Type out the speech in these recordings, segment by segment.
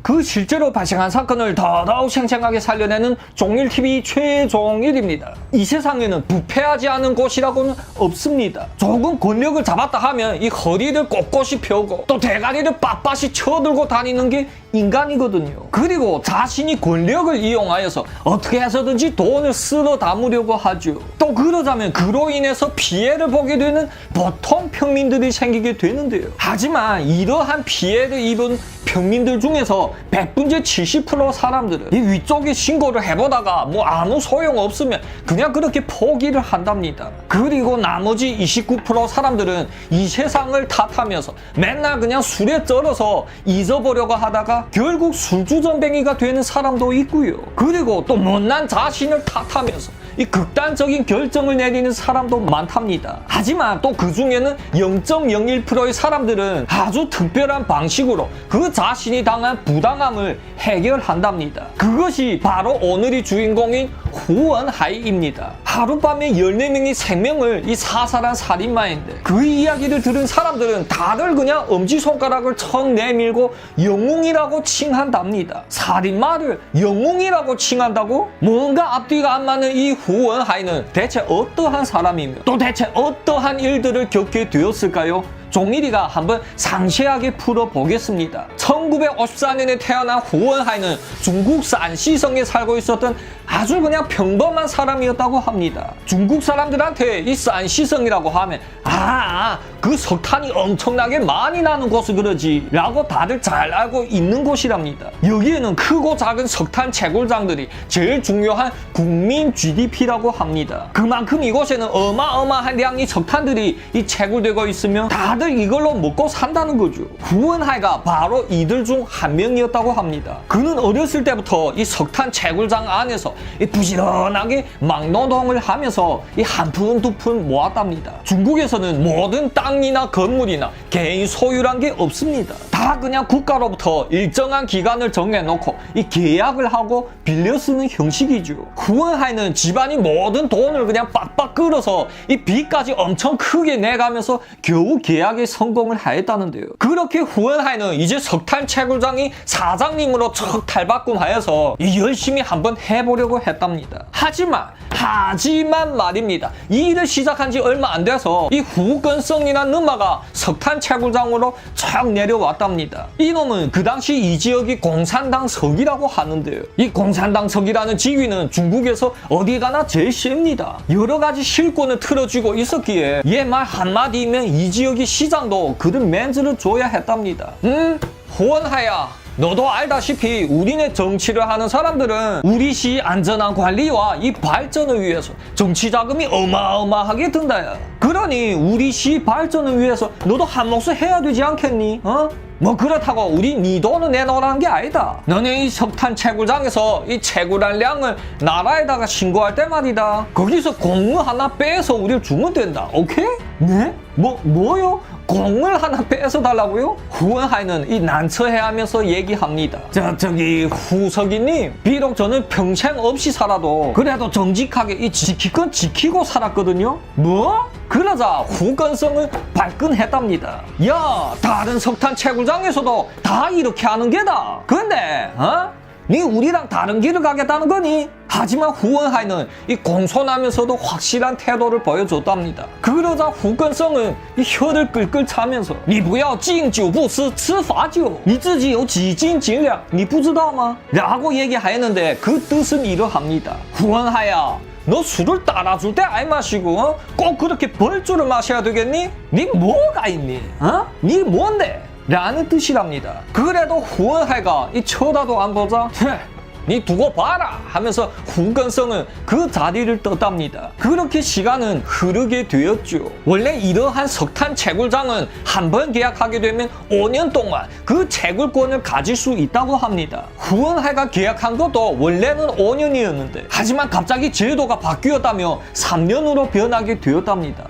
그 실제로 발생한 사건을 더더욱 생생하게 살려내는 종일TV 최종일입니다. 이 세상에는 부패하지 않은 곳이라고는 없습니다. 조금 권력을 잡았다 하면 이 허리를 꼿꼿이 펴고 또 대가리를 빳빳이 쳐들고 다니는 게 인간이거든요. 그리고 자신이 권력을 이용하여서 어떻게 해서든지 돈을 쓸어 담으려고 하죠. 또 그러자면 그로 인해서 피해를 보게 되는 보통 평민들이 생기게 되는데요. 하지만 이러한 피해를 입은 평민들 중에서 100분의 70% 사람들은 이 위쪽에 신고를 해보다가 뭐 아무 소용 없으면 그냥 그렇게 포기를 한답니다. 그리고 나머지 29% 사람들은 이 세상을 탓하면서 맨날 그냥 술에 쩔어서 잊어보려고 하다가 결국 술주전뱅이가 되는 사람도 있고요. 그리고 또 못난 자신을 탓하면서 이 극단적인 결정을 내리는 사람도 많답니다. 하지만 또 그 중에는 0.01%의 사람들은 아주 특별한 방식으로 그 자신이 당한 부당함을 해결한답니다. 그것이 바로 오늘의 주인공인 후원하이입니다. 하룻밤에 14명이 생명을 사살한 살인마인데 그 이야기를 들은 사람들은 다들 그냥 엄지손가락을 척 내밀고 영웅이라고 칭한답니다. 살인마를 영웅이라고 칭한다고? 뭔가 앞뒤가 안 맞는 이 후원하이는 대체 어떠한 사람이며 또 대체 어떠한 일들을 겪게 되었을까요? 종일이가 한번 상세하게 풀어보겠습니다. 1954년에 태어난 후원하이는 중국 산시성에 살고 있었던 아주 그냥 평범한 사람이었다고 합니다. 중국 사람들한테 이 산시성이라고 하면 그 석탄이 엄청나게 많이 나는 곳을 그러지 라고 다들 잘 알고 있는 곳이랍니다. 여기에는 크고 작은 석탄 채굴장들이 제일 중요한 국민 GDP라고 합니다. 그만큼 이곳에는 어마어마한 양의 석탄들이 채굴되고 있으며 다들 이걸로 먹고 산다는 거죠. 후원하이가 바로 이들 중 한 명이었다고 합니다. 그는 어렸을 때부터 이 석탄 채굴장 안에서 부지런하게 막노동을 하면서 한 푼 두 푼 모았답니다. 중국에서는 모든 땅이나 건물이나 개인 소유란 게 없습니다. 다 그냥 국가로부터 일정한 기간을 정해놓고 계약을 하고 빌려 쓰는 형식이죠. 후원하이는 집안이 모든 돈을 그냥 빡빡 끌어서 빚까지 엄청 크게 내가면서 겨우 계약에 성공을 하였다는데요. 그렇게 후원하이는 이제 석탄 채굴장이 사장님으로 척 탈바꿈하여서 열심히 한번 해보려고 했답니다. 하지만 말입니다. 이 일을 시작한 지 얼마 안 돼서 이 후건성이라는 누마가 석탄 채굴장으로 척 내려왔답니다. 이놈은 그 당시 이 지역이 공산당석이라고 하는데요. 이 공산당석이라는 지위는 중국에서 어디 가나 제일 셉니다. 여러 가지 실권을 틀어주고 있었기에 얘 말 한마디면 이 지역의 시장도 그들 맨즈를 줘야 했답니다. 후원하야, 너도 알다시피 우리네 정치를 하는 사람들은 우리 시 안전한 관리와 이 발전을 위해서 정치 자금이 어마어마하게 든다야. 그러니 우리 시 발전을 위해서 너도 한 몫을 해야 되지 않겠니? 뭐 그렇다고 우리 네 돈을 내놓으라는 게 아니다. 너네 이 석탄 채굴장에서 이 채굴한 량을 나라에다가 신고할 때 말이다, 거기서 공무 하나 빼서 우리를 주면 된다. 오케이? 네? 뭐요? 공을 하나 빼서 달라고요? 후원하이는 난처해하면서 얘기합니다. 저기 후석이님, 비록 저는 평생 없이 살아도 그래도 정직하게 지킬 건 지키고 살았거든요. 뭐? 그러자 후건성은 발끈했답니다. 야, 다른 석탄 채굴장에서도 다 이렇게 하는 게다. 근데 니 우리랑 다른 길을 가겠다는 거니? 하지만 후원하이는 공손하면서도 확실한 태도를 보여줬답니다. 그러자 후건성은 혀를 끌끌 차면서 니不要敬酒不吃吃罚酒你自己有几斤几两你不知道吗? 라고 얘기하였는데 그 뜻은 이러합니다. 후원하야, 너 술을 따라줄 때 안 마시고 꼭 그렇게 벌주를 마셔야 되겠니? 니 뭐가 있니? 니 뭔데? 라는 뜻이랍니다. 그래도 후원하이가 쳐다도 안 보자 니 두고 봐라 하면서 후건성은 그 자리를 떴답니다. 그렇게 시간은 흐르게 되었죠. 원래 이러한 석탄 채굴장은 한 번 계약하게 되면 5년 동안 그 채굴권을 가질 수 있다고 합니다. 후원하이가 계약한 것도 원래는 5년이었는데 하지만 갑자기 제도가 바뀌었다며 3년으로 변하게 되었답니다.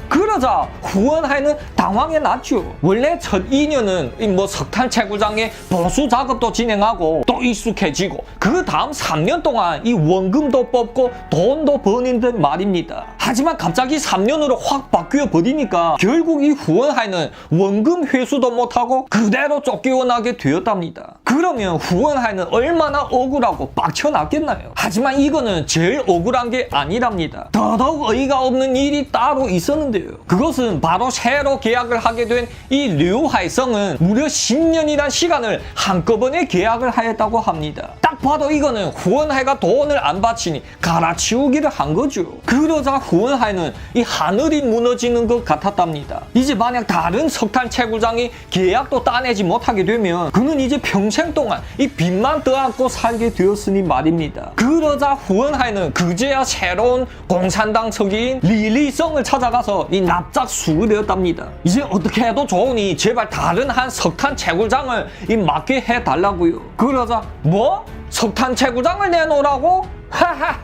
그러자 후원하이는 당황해 났죠. 원래 첫 2년은 석탄 채굴장에 보수 작업도 진행하고 또 익숙해지고 그 다음 3년 동안 원금도 뽑고 돈도 버는데 말입니다. 하지만 갑자기 3년으로 확 바뀌어 버리니까 결국 후원하이는 원금 회수도 못하고 그대로 쫓겨나게 되었답니다. 그러면 후원하이는 얼마나 억울하고 빡쳐났겠나요? 하지만 이거는 제일 억울한 게 아니랍니다. 더더욱 어이가 없는 일이 따로 있었는데요. 그것은 바로 새로 계약을 하게 된 이 류하이성은 무려 10년이란 시간을 한꺼번에 계약을 하였다고 합니다. 딱 봐도 이거는 후원하이가 돈을 안 바치니 갈아치우기를 한 거죠. 그러자 후원하이는 이 하늘이 무너지는 것 같았답니다. 이제 만약 다른 석탄 채굴장이 계약도 따내지 못하게 되면 그는 이제 평생 동안 이 빚만 떠안고 살게 되었으니 말입니다. 그러자 후원하이는 그제야 새로운 공산당 서기인 리리성을 찾아가서 이 납작 수그렸답니다. 이제 어떻게 해도 좋으니 제발 다른 한 석탄 채굴장을 이 맡게 해달라고요. 그러자 뭐? 석탄 채굴장을 내놓으라고? 하하!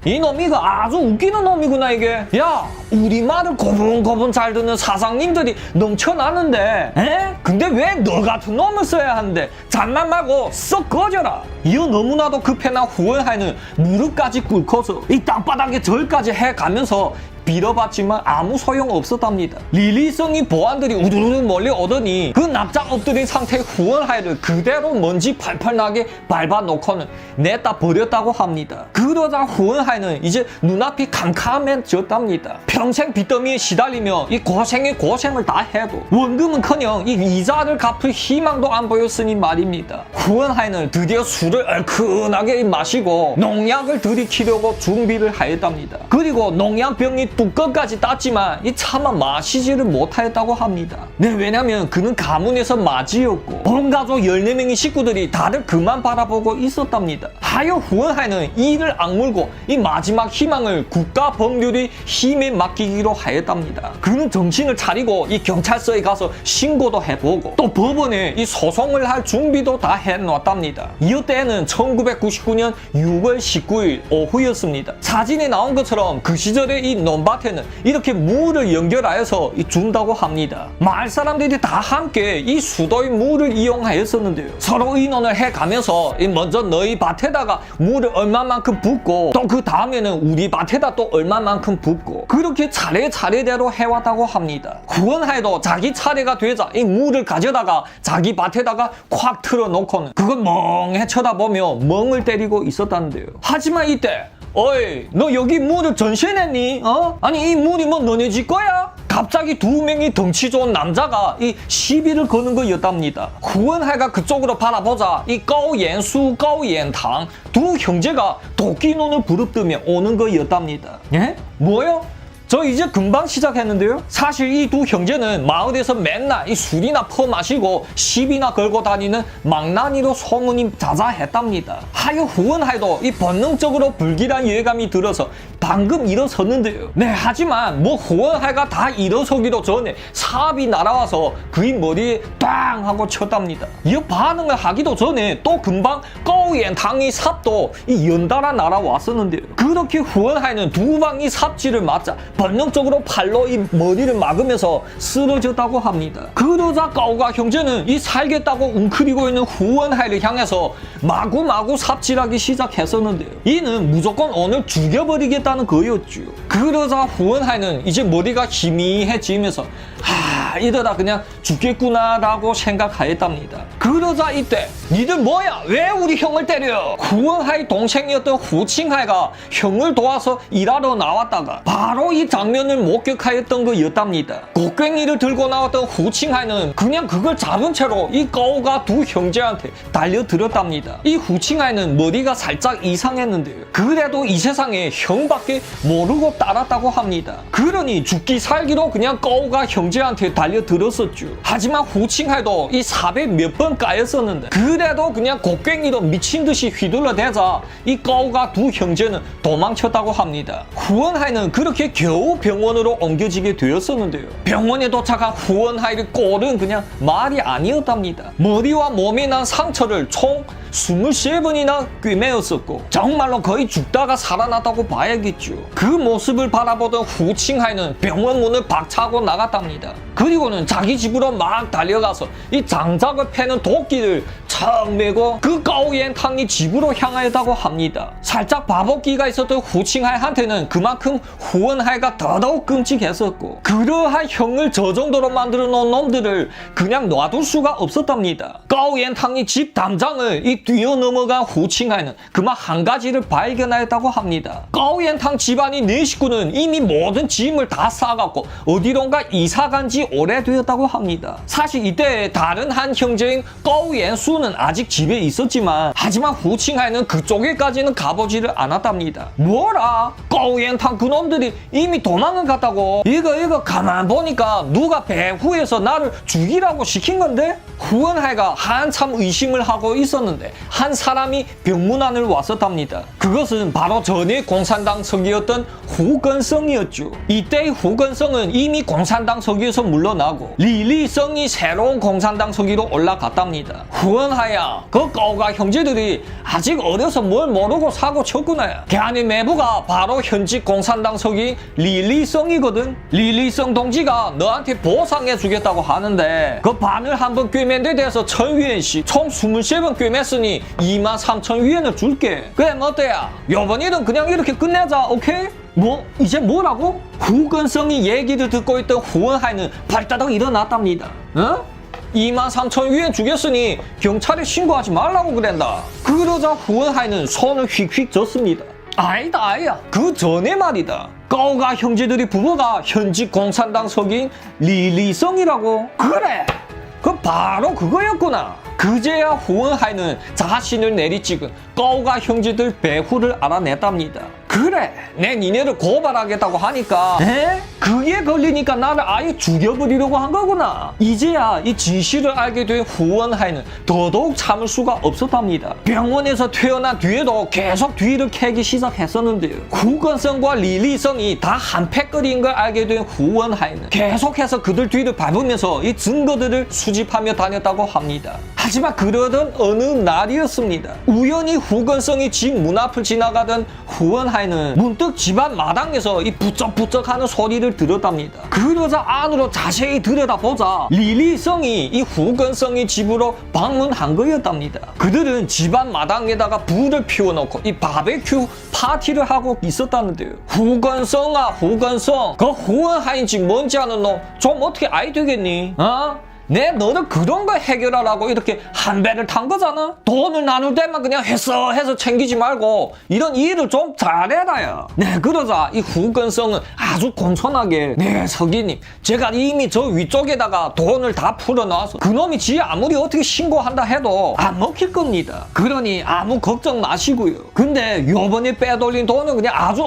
이놈이 아주 웃기는 놈이구나 이게. 야, 우리말을 고분고분 잘 듣는 사장님들이 넘쳐나는데 에? 근데 왜 너 같은 놈을 써야 하는데? 장난 말고 썩 꺼져라. 이어 너무나도 급해나 후원하이는 무릎까지 꿇고서 이 땅바닥에 절까지 해가면서 빌어봤지만 아무 소용 없었답니다. 리리성이 보안들이 우두루두 멀리 오더니 그 납작 엎드린 상태의 후원하이를 그대로 먼지 팔팔 나게 밟아놓고는 냈다 버렸다고 합니다. 그러자 후원하이는 이제 눈앞이 캄캄해졌답니다. 평생 빚더미에 시달리며 이 고생의 고생을 다 해도 원금은커녕 이 이자를 갚을 희망도 안 보였으니 말입니다. 후원하이는 드디어 술을 얼큰하게 마시고 농약을 들이키려고 준비를 하였답니다. 그리고 농약병이 뚜껑까지 땄지만 이 차마 마시지를 못하였다고 합니다. 네, 왜냐면 그는 가문에서 맞이였고 온 가족 14명의 식구들이 다들 그만 바라보고 있었답니다. 하여 후원하이는 이를 악물고 이 마지막 희망을 국가 법률의 힘에 맡기기로 하였답니다. 그는 정신을 차리고 이 경찰서에 가서 신고도 해보고 또 법원에 이 소송을 할 준비도 다 해놨답니다. 이어 때는 1999년 6월 19일 오후였습니다. 사진에 나온 것처럼 그 시절에 이 논밭에는 이렇게 물을 연결하여서 준다고 합니다. 마을 사람들이 다 함께 이 수도의 물을 이용하였었는데요. 서로 의논을 해가면서 먼저 너희 밭에다가 물을 얼마만큼 붓고 또 그 다음에는 우리 밭에다 또 얼마만큼 붓고 그렇게 차례차례대로 해왔다고 합니다. 후원하여도 자기 차례가 되자 이 물을 가져다가 자기 밭에다가 콱 틀어놓고는 그걸 멍해 쳐다보며 멍을 때리고 있었다는데요. 하지만 이때 어이, 너 여기 물을 전시해냈니? 어? 아니 이 물이 뭐 너네 집 거야? 갑자기 두 명이 덩치 좋은 남자가 이 시비를 거는 거였답니다. 후원하이가 그쪽으로 바라보자 이 꺼우옌수 꺼우옌탕 두 형제가 도끼 눈을 부릅뜨며 오는 거였답니다. 예? 뭐요? 저 이제 금방 시작했는데요. 사실 이 두 형제는 마을에서 맨날 이 술이나 퍼마시고 시비나 걸고 다니는 망나니로 소문이 자자했답니다. 하여 후원하이도 이 본능적으로 불길한 예감이 들어서 방금 일어섰는데요. 네, 하지만 뭐 후원하이가 다 일어서기도 전에 사압이 날아와서 그의 머리에 빵 하고 쳤답니다. 이 반응을 하기도 전에 또 금방 꺼우옌탕이 삽도 이 연달아 날아왔었는데요. 그렇게 후원하이는 두 방이 삽질을 맞자 본능적으로 팔로 이 머리를 막으면서 쓰러졌다고 합니다. 그러자 까오가 형제는 이 살겠다고 웅크리고 있는 후원하이를 향해서 마구마구 삽질하기 시작했었는데요. 이는 무조건 오늘 죽여버리겠다는 거였죠. 그러자 후원하이는 이제 머리가 희미해지면서 이러다 그냥 죽겠구나 라고 생각하였답니다. 그러자 이때 니들 뭐야? 왜 우리 형을 때려? 후원하이 동생이었던 후칭하이가 형을 도와서 일하러 나왔다가 바로 이 장면을 목격하였던 거였답니다. 곡괭이를 들고 나왔던 후칭하이는 그냥 그걸 잡은 채로 이 까오가 두 형제한테 달려들었답니다. 이 후칭하이는 머리가 살짝 이상했는데요. 그래도 이 세상에 형밖에 모르고 따랐다고 합니다. 그러니 죽기 살기로 그냥 까오가 형제한테 달려들었었죠. 하지만 후칭하이도 이 삽에 몇 번 까였었는데 그래도 그냥 곡괭이로 미친듯이 휘둘러대자 이 까오가 두 형제는 도망쳤다고 합니다. 후원하이는 그렇게 겨우 병원으로 옮겨지게 되었었는데요. 병원에 도착한 후원하이의 꼴은 그냥 말이 아니었답니다. 머리와 몸에 난 상처를 총 23번이나 꿰매었었고 정말로 거의 죽다가 살아났다고 봐야겠죠. 그 모습을 바라보던 후칭하이는 병원 문을 박차고 나갔답니다. 그리고 그리고는 자기 집으로 막 달려가서 이 장작을 패는 도끼를 척 메고 그 까오옌탕이 집으로 향하였다고 합니다. 살짝 바보기가 있었던 후칭하이한테는 그만큼 후원하이가 더더욱 끔찍했었고 그러한 형을 저 정도로 만들어 놓은 놈들을 그냥 놔둘 수가 없었답니다. 까오옌탕이 집 담장을 이 뛰어넘어간 후칭하이는 그만 한 가지를 발견하였다고 합니다. 까오옌탕 집안이 네 식구는 이미 모든 짐을 다 싸갖고 어디론가 이사간 지 오래되었다고 합니다. 사실 이때 다른 한 형제인 까오옌수는 아직 집에 있었지만 하지만 후칭하이는 그쪽에까지는 가보지를 않았답니다. 뭐라? 까오옌탕 그놈들이 이미 도망을 갔다고? 이거 가만 보니까 누가 배후에서 나를 죽이라고 시킨 건데? 후원하이가 한참 의심을 하고 있었는데 한 사람이 병문안을 왔었답니다. 그것은 바로 전에 공산당 서기였던 후건성이었죠. 이때의 후건성은 이미 공산당 서기에서 물러나고 리리성이 새로운 공산당 서기로 올라갔답니다. 후원하야, 그 까오가 형제들이 아직 어려서 뭘 모르고 사고 쳤구나. 걔네 매부가 바로 현직 공산당 서기 리리성이거든. 리리성 동지가 너한테 보상해 주겠다고 하는데 그 반을 한번 꿰맨 데 대해서 1000위엔씩 총 23번 꿰맸으니 23,000위엔을 줄게. 그래 뭐 어때야? 요번에는 그냥 이렇게 끝내자. 오케이? 뭐 이제 뭐라고? 후건성이 얘기를 듣고 있던 후원하이는 발따닥 일어났답니다. 어? 23,000위엔 주겠으니 경찰에 신고하지 말라고 그랬다. 그러자 후원하이는 손을 휙휙 졌습니다. 아니다. 그 전에 말이다. 까오가 형제들이 부부가 현직 공산당 서기인 리리성이라고. 그래. 그 바로 그거였구나. 그제야 후원하이는 자신을 내리찍은 까오가 형제들 배후를 알아냈답니다. 그래, 내 니네를 고발하겠다고 하니까 그게 걸리니까 나를 아예 죽여버리려고 한 거구나. 이제야 이 진실을 알게 된 후원하이는 더더욱 참을 수가 없었답니다. 병원에서 퇴원한 뒤에도 계속 뒤를 캐기 시작했었는데요. 후건성과 리리성이 다 한패거리인 걸 알게 된 후원하이는 계속해서 그들 뒤를 밟으면서 이 증거들을 수집하며 다녔다고 합니다. 하지만 그러던 어느 날이었습니다. 우연히 후건성이 집 문 앞을 지나가던 후원하이는 문득 집안 마당에서 이 부쩍부쩍하는 소리를 들었답니다. 그러자 안으로 자세히 들여다보자 리리성이 이 후건성이 집으로 방문한 거였답니다. 그들은 집안 마당에다가 불을 피워놓고 이 바베큐 파티를 하고 있었다는데요. 후건성아 후건성, 그 후원하인지 뭔지 아는 놈 좀 어떻게 아이 되겠니? 어? 내 너를 그런 거 해결하라고 이렇게 한 배를 탄 거잖아. 돈을 나눌 때만 그냥 해서 챙기지 말고 이런 일을 좀 잘해라야. 네, 그러자 이 후건성은 아주 공손하게 네 서기님, 제가 이미 저 위쪽에다가 돈을 다 풀어놔서 그놈이 지 아무리 어떻게 신고한다 해도 안 먹힐 겁니다. 그러니 아무 걱정 마시고요. 근데 요번에 빼돌린 돈은 그냥 아주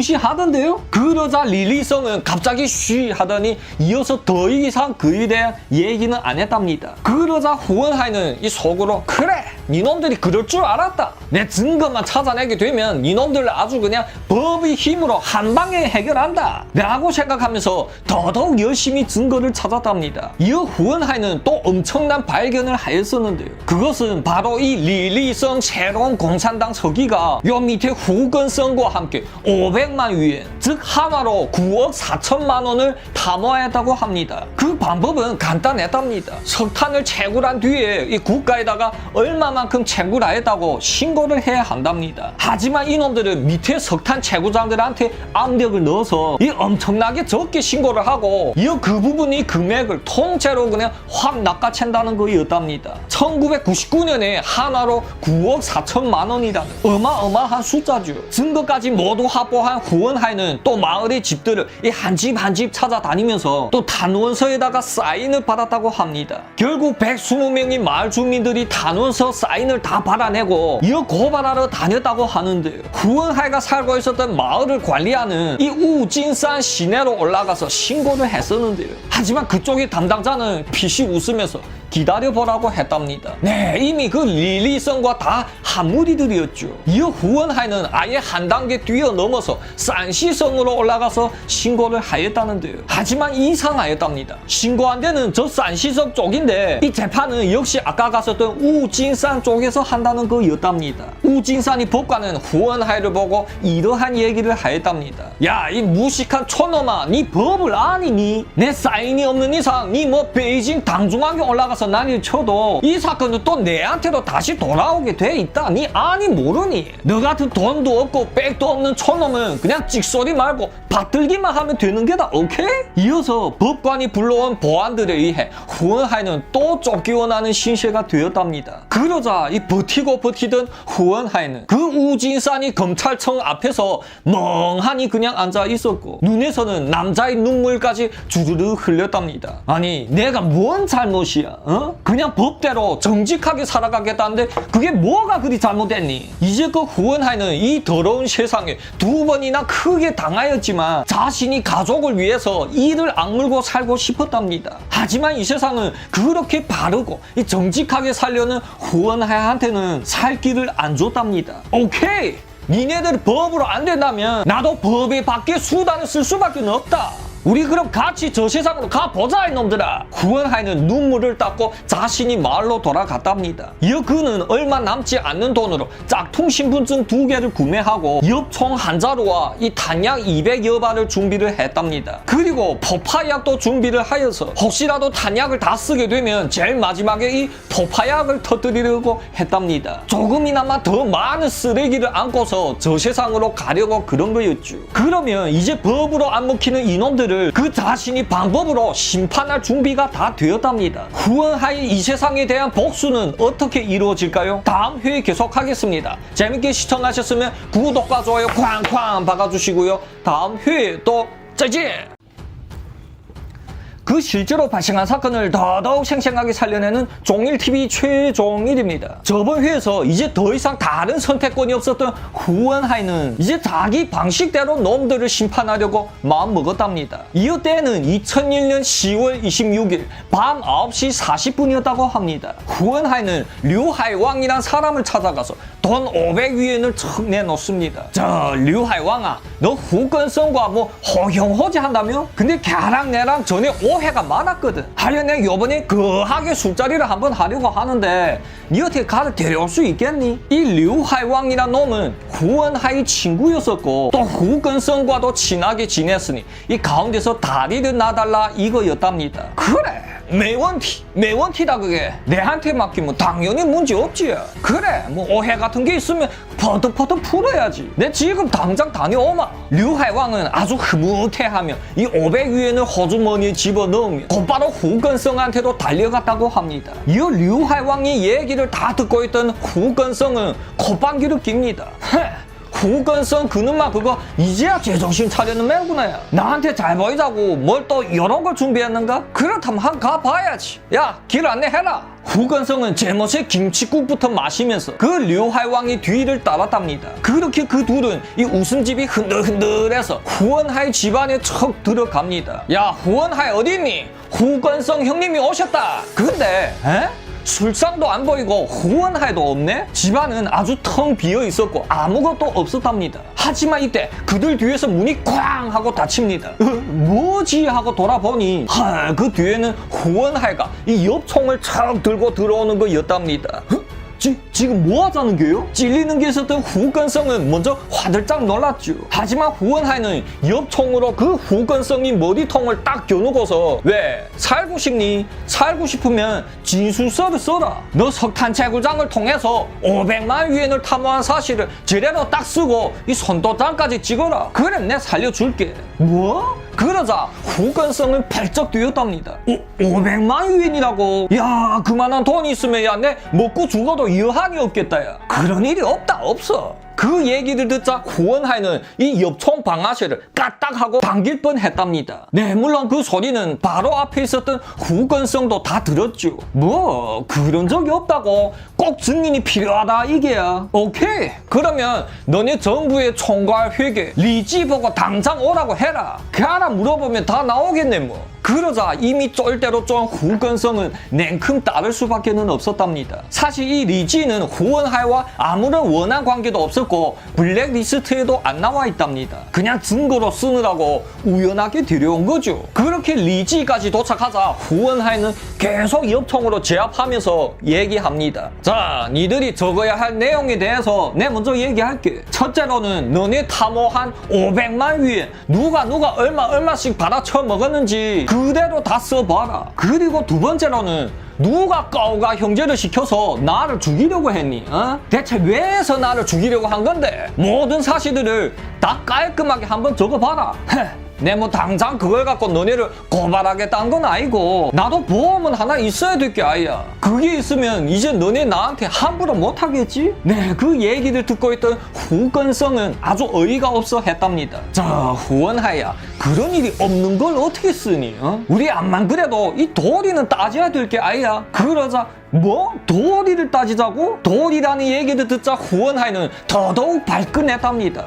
어마무시하던데요. 그러자 리리성은 갑자기 쉬 하더니 이어서 더 이상 그에 대한 얘기는 안 했답니다. 그러자 후원하이는 이 속으로 그래, 니놈들이 그럴 줄 알았다. 내 증거만 찾아내게 되면 니놈들을 아주 그냥 법의 힘으로 한 방에 해결한다 라고 생각하면서 더더욱 열심히 증거를 찾았답니다. 이어 후원하이는 또 엄청난 발견을 하였었는데요. 그것은 바로 이 리리성 새로운 공산당 서기가 요 밑에 후건성과 함께 500만 위엔, 즉 한화로 9억 4천만 원을 탐호했다고 합니다. 그 방법은 간단했답니다. 석탄을 채굴한 뒤에 이 국가에다가 얼마만큼 채굴하였다고 신고를 해야 한답니다. 하지만 이놈들은 밑에 석탄 채굴장들한테 압력을 넣어서 이 엄청나게 적게 신고를 하고 이어 그 부분이 금액을 통째로 그냥 확 낚아챈다는 거였답니다. 1999년에 한화로 9억 4천만 원이라는 어마어마한 숫자죠. 증거까지 모두 확보한 후원하이는 또 마을의 집들을 이 한 집 한 집 찾아다니면서 또 단원서에다가 사인을 받았다고 합니다. 결국 120명의 마을 주민들이 단원서 사인을 다 받아내고 이어 고발하러 다녔다고 하는데요. 후원하이가 살고 있었던 마을을 관리하는 이 우진산 시내로 올라가서 신고를 했었는데요. 하지만 그쪽의 담당자는 피식 웃으면서 기다려보라고 했답니다. 네, 이미 그 리리성과 다 한무리들이었죠. 이어 후원하이는 아예 한 단계 뛰어넘어서 산시성으로 올라가서 신고를 하였다는데요. 하지만 이상하였답니다. 신고한 데는 저 산시성 쪽인데 이 재판은 역시 아까 갔었던 우진산 우진산 쪽에서 한다는 거였답니다. 우진산이 법관은 후원하이를 보고 이러한 얘기를 하였답니다. 야, 이 무식한 촌놈아, 니 법을 아니니? 내 사인이 없는 이상 니 뭐 베이징 당중앙에 올라가서 난리를 쳐도 이 사건은 또 내한테로 다시 돌아오게 돼 있다. 니 아니 모르니? 너 같은 돈도 없고 백도 없는 촌놈은 그냥 찍소리 말고 받들기만 하면 되는 게다. 오케이? 이어서 법관이 불러온 보안들에 의해 후원하이는 또 쫓기원하는 신세가 되었답니다. 그러자 이 버티고 버티던 후원하이는 그 우진산이 검찰청 앞에서 멍하니 그냥 앉아 있었고 눈에서는 남자의 눈물까지 주르르 흘렸답니다. 아니 내가 뭔 잘못이야? 그냥 법대로 정직하게 살아가겠다는데 그게 뭐가 그리 잘못됐니? 이제껏 후원하이는 이 더러운 세상에 2번이나 크게 당하였지만 자신이 가족을 위해서 이를 악물고 살고 싶었답니다. 하지만 이 세상은 그렇게 바르고 정직하게 살려는 후원하이한테는 살 길을 안 줬답니다. 오케이! 니네들 법으로 안 된다면 나도 법에 밖에 수단을 쓸 수밖에 없다. 우리 그럼 같이 저 세상으로 가보자 이놈들아. 후원하이는 눈물을 닦고 자신이 마을로 돌아갔답니다. 이어 그는 얼마 남지 않는 돈으로 짝퉁 신분증 2개를 구매하고 엽총 한 자루와 이 단약 200여 발을 준비를 했답니다. 그리고 포파약도 준비를 하여서 혹시라도 단약을 다 쓰게 되면 제일 마지막에 이 포파약을 터뜨리려고 했답니다. 조금이나마 더 많은 쓰레기를 안고서 저 세상으로 가려고 그런 거였죠. 그러면 이제 법으로 안 먹히는 이놈들 그 자신이 방법으로 심판할 준비가 다 되었답니다. 후원하이 이 세상에 대한 복수는 어떻게 이루어질까요? 다음 회에 계속하겠습니다. 재밌게 시청하셨으면 구독과 좋아요 쾅쾅 박아주시고요. 다음 회에 또 짜잔! 그 실제로 발생한 사건을 더더욱 생생하게 살려내는 종일TV 최종일입니다. 저번 회에서 이제 더 이상 다른 선택권이 없었던 후원하이는 이제 자기 방식대로 놈들을 심판하려고 마음먹었답니다. 이어 때는 2001년 10월 26일 밤 9시 40분이었다고 합니다. 후원하이는 류하이왕이란 사람을 찾아가서 돈 500위엔을 척 내놓습니다. 저 류하이왕아, 너 후건성과 뭐 호형호지 한다며? 근데 걔랑 내랑 전에 오해가 많았거든. 하려내 요번에 거하게 술자리를 한번 하려고 하는데 니 어떻게 가를 데려올 수 있겠니? 이 류하이왕이란 놈은 후원하이 친구였었고 또 후건성과도 친하게 지냈으니 이 가운데서 다리를 놔달라 이거였답니다. 그래, 매원티다 그게. 내한테 맡기면 당연히 문제 없지. 그래, 뭐 오해 같은 게 있으면 퍼득퍼득 풀어야지. 내 지금 당장 다녀오마. 류하이왕은 아주 흐뭇해하며 이 500위엔을 호주머니에 집어넣으며 곧바로 후건성한테도 달려갔다고 합니다. 이어 류하이왕이 얘기를 다 듣고 있던 후건성은 콧방귀를 낍니다. 후건성 그놈아 그거 이제야 제정신 차리는 매구나. 나한테 잘 보이자고 뭘 또 이런 걸 준비했는가? 그렇다면 한 가봐야지. 야, 길 안내해라. 후건성은 제멋에 김치국부터 마시면서 그 류하이왕이 뒤를 따랐답니다. 그렇게 그 둘은 이 웃음집이 흔들흔들해서 후원하이 집안에 척 들어갑니다. 야, 후원하이 어딨니? 후건성 형님이 오셨다. 근데 술상도 안 보이고 후원하이도 없네? 집안은 아주 텅 비어 있었고 아무것도 없었답니다. 하지만 이때 그들 뒤에서 문이 쾅 하고 닫힙니다. 뭐지? 하고 돌아보니 그 뒤에는 후원하이가 이 엽총을 척 들고 들어오는 거였답니다. 지금 뭐 하자는 게요? 찔리는 게 있었던 후건성은 먼저 화들짝 놀랐죠. 하지만 후원하이는 엽총으로 그 후건성이 머리통을 딱 겨누고서 왜? 살고 싶니? 살고 싶으면 진술서를 써라. 너 석탄 채굴장을 통해서 500만 위엔을 탐호한 사실을 제대로 딱 쓰고 이 손도장까지 찍어라. 그래, 내 살려줄게. 뭐? 그러자 후건성은 펄쩍 뛰었답니다. 500만 위엔이라고? 야, 그만한 돈이 있으면 야, 내 먹고 죽어도 여한이 없겠다. 야. 그런 일이 없어. 그 얘기를 듣자 후원하이는 이 엽총 방아쇠를 까딱하고 당길 뻔했답니다. 네, 물론 그 소리는 바로 앞에 있었던 후건성도 다 들었죠. 뭐 그런 적이 없다고. 꼭 증인이 필요하다 이게야. 오케이, 그러면 너네 정부의 총괄 회계 리지 보고 당장 오라고 해라. 걔 하나 물어보면 다 나오겠네 뭐. 그러자 이미 쫄대로 쫀 후건성은 냉큼 따를 수밖에 없었답니다. 사실 이 리지는 후원하이와 아무런 원한 관계도 없었고 블랙리스트에도 안 나와 있답니다. 그냥 증거로 쓰느라고 우연하게 들여온 거죠. 그렇게 리지까지 도착하자 후원하이는 계속 엽총으로 제압하면서 얘기합니다. 자, 니들이 적어야 할 내용에 대해서 내 먼저 얘기할게. 첫째로는 너네 탐호한 500만 위에 누가 얼마씩 받아쳐 먹었는지 그대로 다 써봐라. 그리고 두 번째로는 누가 까오가 형제를 시켜서 나를 죽이려고 했니? 대체 왜해서 나를 죽이려고 한 건데? 모든 사실들을 다 깔끔하게 한번 적어봐라. 내 뭐 당장 그걸 갖고 너네를 고발하겠다는 건 아니고 나도 보험은 하나 있어야 될 게 아니야. 그게 있으면 이제 너네 나한테 함부로 못하겠지? 네, 그 얘기를 듣고 있던 후건성은 아주 어이가 없어 했답니다. 자, 후원하야, 그런 일이 없는 걸 어떻게 쓰니? 우리 암만 그래도 이 도리는 따져야 될 게 아니야. 그러자 뭐? 도리를 따지자고? 도리라는 얘기를 듣자 후원하이는 더더욱 발끈했답니다.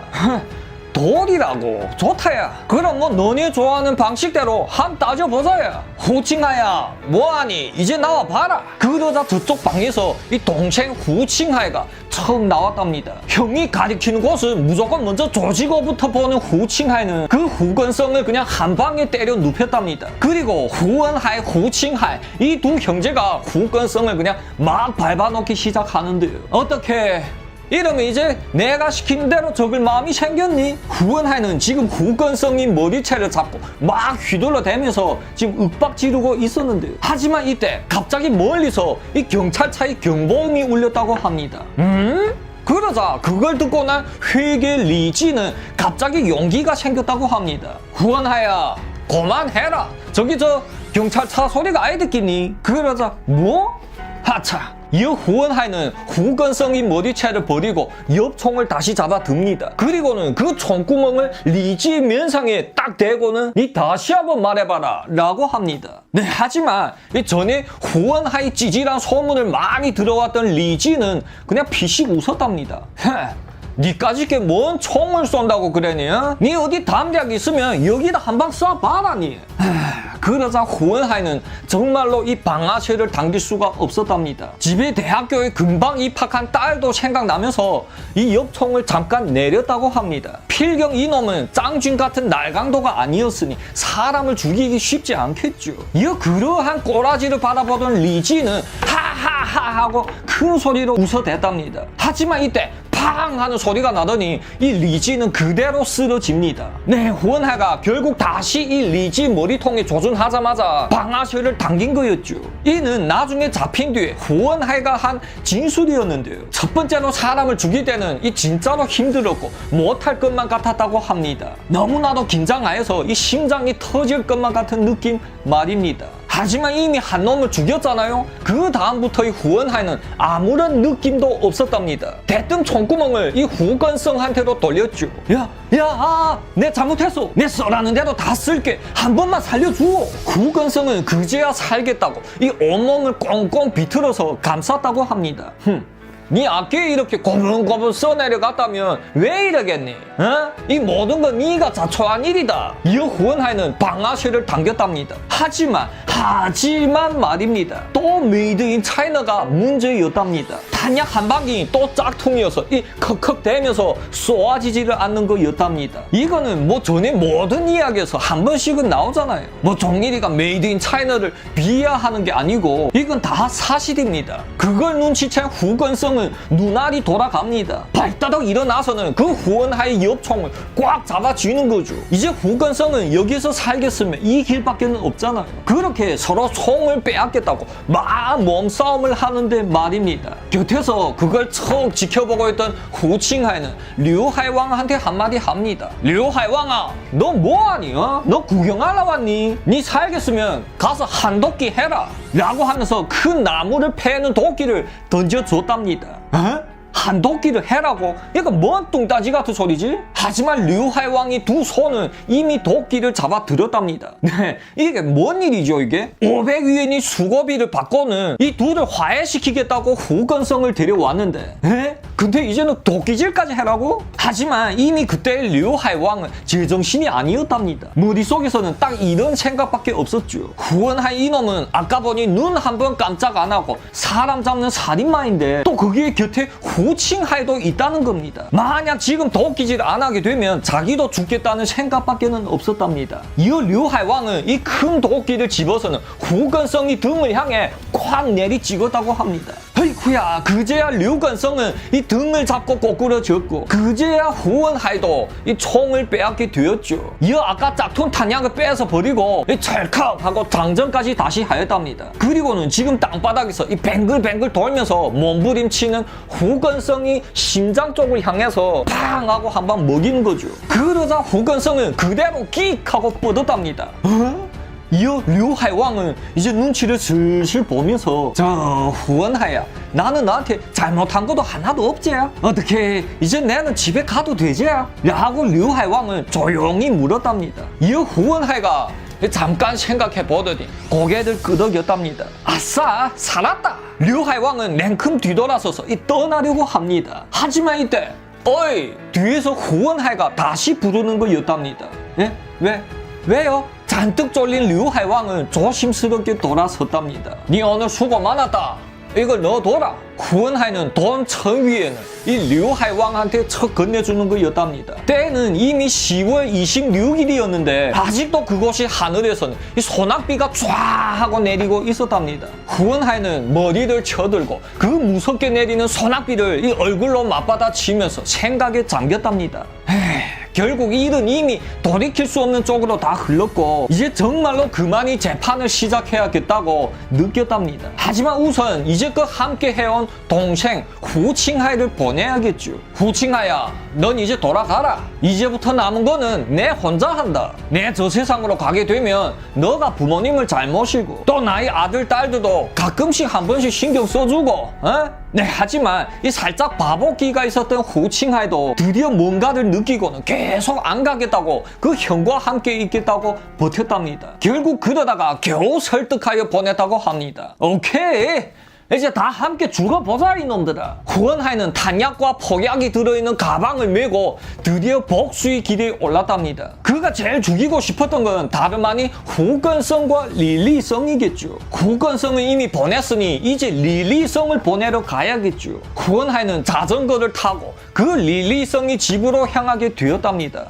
도리라고? 좋다야. 그럼 뭐 너네 좋아하는 방식대로 한 따져보자야. 후칭하야, 뭐하니? 이제 나와봐라. 그러자 저쪽 방에서 이 동생 후칭하이가 처음 나왔답니다. 형이 가리키는 곳은 무조건 먼저 조지고부터 보는 후칭하이는 그 후건성을 그냥 한 방에 때려 눕혔답니다. 그리고 후원하이, 후칭하이 이 두 형제가 후건성을 그냥 막 밟아놓기 시작하는데요. 어떻게? 이러면 이제 내가 시키는 대로 적을 마음이 생겼니? 후원하이는 지금 후건성인 머리채를 잡고 막 휘둘러대면서 지금 윽박 지르고 있었는데요. 하지만 이때 갑자기 멀리서 이 경찰차의 경보음이 울렸다고 합니다. 그러자 그걸 듣고 난 회계 리지는 갑자기 용기가 생겼다고 합니다. 후원하야, 그만해라. 저기 저 경찰차 소리가 아이 듣겠니? 그러자 뭐? 하차. 이 후원하이는 후건성인 머리채를 버리고 엽총을 다시 잡아듭니다. 그리고는 그 총구멍을 리지의 면상에 딱 대고는 니 다시 한번 말해봐라 라고 합니다. 네, 하지만 전에 후원하이 찌질한 소문을 많이 들어왔던 리지는 그냥 피식 웃었답니다. 니까지 게 뭔 총을 쏜다고 그러니? 니 어디 담대하게 있으면 여기다 한 방 쏴봐라 니. 그러자 후원하이는 정말로 이 방아쇠를 당길 수가 없었답니다. 집에 대학교에 금방 입학한 딸도 생각나면서 이 엽총을 잠깐 내렸다고 합니다. 필경 이놈은 짱준 같은 날강도가 아니었으니 사람을 죽이기 쉽지 않겠죠. 이 그러한 꼬라지를 바라보던 리지는 하하하 하고 큰 소리로 웃어댔답니다. 하지만 이때 팡 하는 소리가 나더니 이 리지는 그대로 쓰러집니다. 네, 후원하가 결국 다시 이 리지 머리통에 조준하자마자 방아쇠를 당긴 거였죠. 이는 나중에 잡힌 뒤에 후원하가 한 진술이었는데요. 첫 번째로 사람을 죽일 때는 이 진짜로 힘들었고 못할 것만 같았다고 합니다. 너무나도 긴장하여서 이 심장이 터질 것만 같은 느낌 말입니다. 하지만 이미 한 놈을 죽였잖아요. 그 다음부터 이 후원하이는 아무런 느낌도 없었답니다. 대뜸 총구멍을 이 후건성한테로 돌렸죠. 내 잘못했어. 내 써라는 대로 다 쓸게. 한 번만 살려줘. 후건성은 그제야 살겠다고 이 온몸을 꽁꽁 비틀어서 감쌌다고 합니다. 네 아끼 이렇게 고분고분 써내려갔다면 왜 이러겠니? 이 모든 건 네가 자초한 일이다. 이 후원하이는 방아쇠를 당겼답니다. 하지만 말입니다. 또 메이드 인 차이나가 문제였답니다. 탄약 한 방이 또 짝퉁이어서 이 컥컥대면서 쏘아지지를 않는 거였답니다. 이거는 뭐 전에 모든 이야기에서 한 번씩은 나오잖아요. 뭐 종일이가 메이드 인 차이나를 비하하는 게 아니고 이건 다 사실입니다. 그걸 눈치챈 후건성은 눈알이 돌아갑니다. 발따닥 일어나서는 그 후원하의 엽총을 꽉 잡아쥐는 거죠. 이제 후건성은 여기서 살겠으면 이 길밖에 없잖아요. 그렇게 서로 총을 빼앗겠다고 막 몸싸움을 하는데 말입니다. 곁에서 그걸 척 지켜보고 있던 후칭하이는 류하이왕한테 한마디 합니다. 류하이왕아, 너 뭐하니? 너 구경하러 왔니? 니 살겠으면 가서 한도끼 해라 라고 하면서 큰 나무를 패는 도끼를 던져줬답니다. 한도끼를 해라고? 이거 뭔 뚱따지 같은 소리지? 하지만 류하이왕이 두 손은 이미 도끼를 잡아 들었답니다. 네, 이게 뭔 일이죠 이게? 500위엔이 수고비를 받고는 이 둘을 화해시키겠다고 후건성을 데려왔는데 근데 이제는 도끼질까지 해라고? 하지만 이미 그때 류하이왕은 제정신이 아니었답니다. 머릿속에서는 딱 이런 생각밖에 없었죠. 후원하이 이놈은 아까 보니 눈 한 번 깜짝 안 하고 사람 잡는 살인마인데 또 거기에 곁에 후칭하이도 있다는 겁니다. 만약 지금 도끼질 안 하게 되면 자기도 죽겠다는 생각밖에는 없었답니다. 이어 류하이왕은 이 큰 도끼를 집어서는 후건성이 등을 향해 콱 내리 찍었다고 합니다. 헤이쿠야, 그제야 류건성은 이 등을 잡고 꼬꾸러졌고 그제야 후원하이도 이 총을 빼앗게 되었죠. 이어 아까 짝퉁 탄약을 빼서 버리고 이 찰칵 하고 장전까지 다시 하였답니다. 그리고는 지금 땅바닥에서 이 뱅글뱅글 돌면서 몸부림치는 후건성이 심장 쪽을 향해서 팡 하고 한 방 먹이는 거죠. 그러자 후건성은 그대로 끽 하고 뻗었답니다. 이어 류하이왕은 이제 눈치를 슬슬 보면서 저 후원하야, 나는 너한테 잘못한 것도 하나도 없지야? 어떻게 이제 나는 집에 가도 되지야? 라고 류하이왕은 조용히 물었답니다. 이어 후원하이가 잠깐 생각해 보더니 고개를 끄덕였답니다. 아싸, 살았다. 류하이왕은 냉큼 뒤돌아서서 떠나려고 합니다. 하지만 이때 어이, 뒤에서 후원하이가 다시 부르는 거였답니다. 예? 왜요? 잔뜩 쫄린 류하이왕은 조심스럽게 돌아섰답니다. 니 오늘 수고 많았다. 이걸 넣어둬라. 후원하이는 돈 1000위엔을 이 류하이왕한테 척 건네주는 거였답니다. 때는 이미 10월 26일이었는데 아직도 그곳이 하늘에서는 이 소낙비가 쫙 하고 내리고 있었답니다. 후원하이는 머리를 쳐들고 그 무섭게 내리는 소낙비를 이 얼굴로 맞받아치면서 생각에 잠겼답니다. 결국 일은 이미 돌이킬 수 없는 쪽으로 다 흘렀고 이제 정말로 그만이 재판을 시작해야겠다고 느꼈답니다. 하지만 우선 이제껏 함께 해온 동생 후칭하이를 보내야겠죠. 후칭하야, 넌 이제 돌아가라. 이제부터 남은 거는 내 혼자 한다. 내 저 세상으로 가게 되면 너가 부모님을 잘 모시고 또 나의 아들 딸들도 가끔씩 한 번씩 신경 써주고 네, 하지만 이 살짝 바보기가 있었던 후칭하이도 드디어 뭔가를 느끼고는 계속 안 가겠다고 그 형과 함께 있겠다고 버텼답니다. 결국 그러다가 겨우 설득하여 보냈다고 합니다. 오케이, 이제 다 함께 죽어보자 이놈들아. 후원하이는 탄약과 폭약이 들어있는 가방을 메고 드디어 복수의 길에 올랐답니다. 그가 제일 죽이고 싶었던 건 다름 아닌 후건성과 릴리성이겠죠. 후건성은 이미 보냈으니 이제 릴리성을 보내러 가야겠죠. 후원하이는 자전거를 타고 그 릴리성이 집으로 향하게 되었답니다.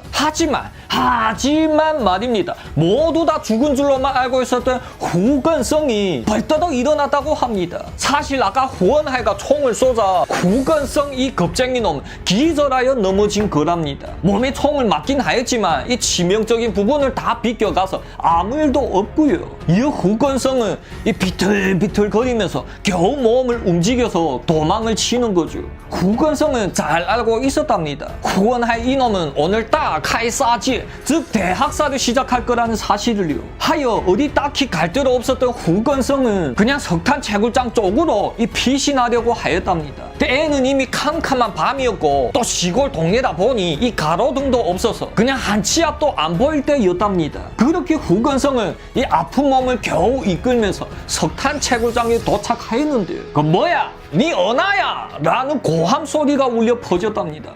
하지만 말입니다. 모두 다 죽은 줄로만 알고 있었던 후건성이 벌떡 일어났다고 합니다. 사실 아까 후원하이가 총을 쏘자 후건성 이 겁쟁이놈 기절하여 넘어진 거랍니다. 몸에 총을 맞긴 하였지만 이 치명적인 부분을 다 비껴가서 아무 일도 없고요. 이 후건성은 이 비틀비틀 거리면서 겨우 몸을 움직여서 도망을 치는 거죠. 후건성은 잘 알고 있었답니다. 후원하이 이놈은 오늘 딱 카이사지, 즉 대학살을 시작할 거라는 사실을요. 하여 어디 딱히 갈 데로 없었던 후건성은 그냥 석탄 채굴장 쪽으로 이 피신하려고 하였답니다. 때에는 이미 캄캄한 밤이었고 또 시골 동네다 보니 이 가로등도 없어서 그냥 한 치 앞도 안 보일 때였답니다. 그렇게 후건성은 이 아픈 몸을 겨우 이끌면서 석탄 채굴장에 도착하였는데 그 뭐야? 니 어나야? 라는 고함 소리가 울려 퍼졌답니다.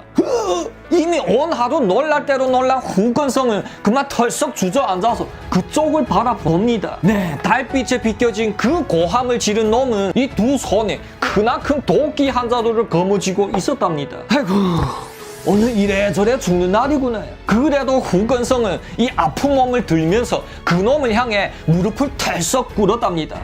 이미 온 하루 놀랄 대로 놀란 후건성은 그만 털썩 주저앉아서 그쪽을 바라봅니다. 네, 달빛에 비껴진 그 고함을 지른 놈은 이 두 손에 크나큰 도끼 한 자루를 거머쥐고 있었답니다. 아이고, 오늘 이래저래 죽는 날이구나. 그래도 후건성은 이 아픈 몸을 들면서 그 놈을 향해 무릎을 털썩 꿇었답니다.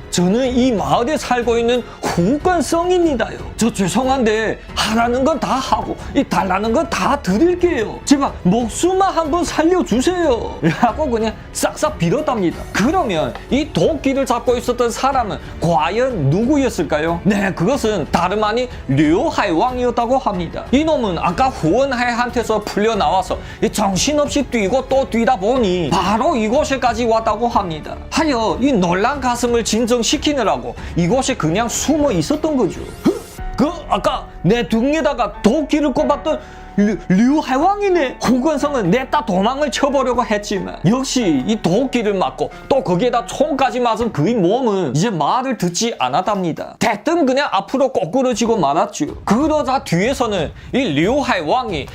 저는 이 마을에 살고 있는 후건성입니다요. 저 죄송한데 하라는 건 다 하고 이 달라는 건 다 드릴게요. 제발 목숨만 한번 살려주세요. 라고 그냥 싹싹 빌었답니다. 그러면 이 도끼를 잡고 있었던 사람은 과연 누구였을까요? 네, 그것은 다름 아닌 류하이왕이었다고 합니다. 이놈은 아까 후원하이한테서 풀려나와서 정신없이 뛰고 또 뛰다 보니 바로 이곳에까지 왔다고 합니다. 하여 이 놀란 가슴을 진정시키느라고 이곳에 그냥 숨어 있었던 거죠. 그 아까 내 등에다가 도끼를 꼽았던 류하이왕이네. 후건성은 냈다 도망을 쳐보려고 했지만 역시 이 도끼를 맞고 또 거기에다 총까지 맞은 그의 몸은 이제 말을 듣지 않았답니다. 대뜸 그냥 앞으로 꼬꾸러지고 말았죠. 그러자 뒤에서는 이 류하이왕이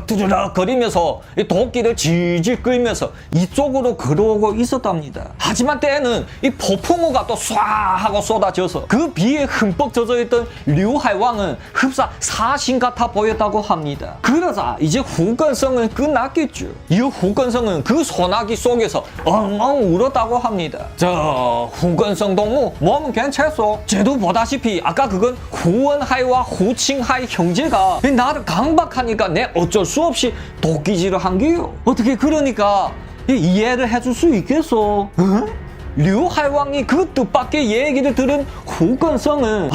두드럭 거리면서 이 도끼를 질질 끌면서 이쪽으로 걸어오고 있었답니다. 하지만 때에는 이 폭풍우가 또 쏴 하고 쏟아져서 그 비에 흠뻑 젖어있던 류하이왕은 흡사 사신 같아 보였다고 합니다. 그러자 이제 후건성은 끝났겠죠. 이 후건성은 그 소나기 속에서 엉엉 울었다고 합니다. 저 후건성 동무 몸은 괜찮소? 쟤도 보다시피 아까 그건 후원하이와 후칭하이 형제가 나를 강박하니까 내 어쩔 수 없이 도끼질을 한 게요. 어떻게 그러니까 이해를 해줄 수 있겠소? 응? 류하이왕이 그 뜻밖의 얘기를 들은 후건성은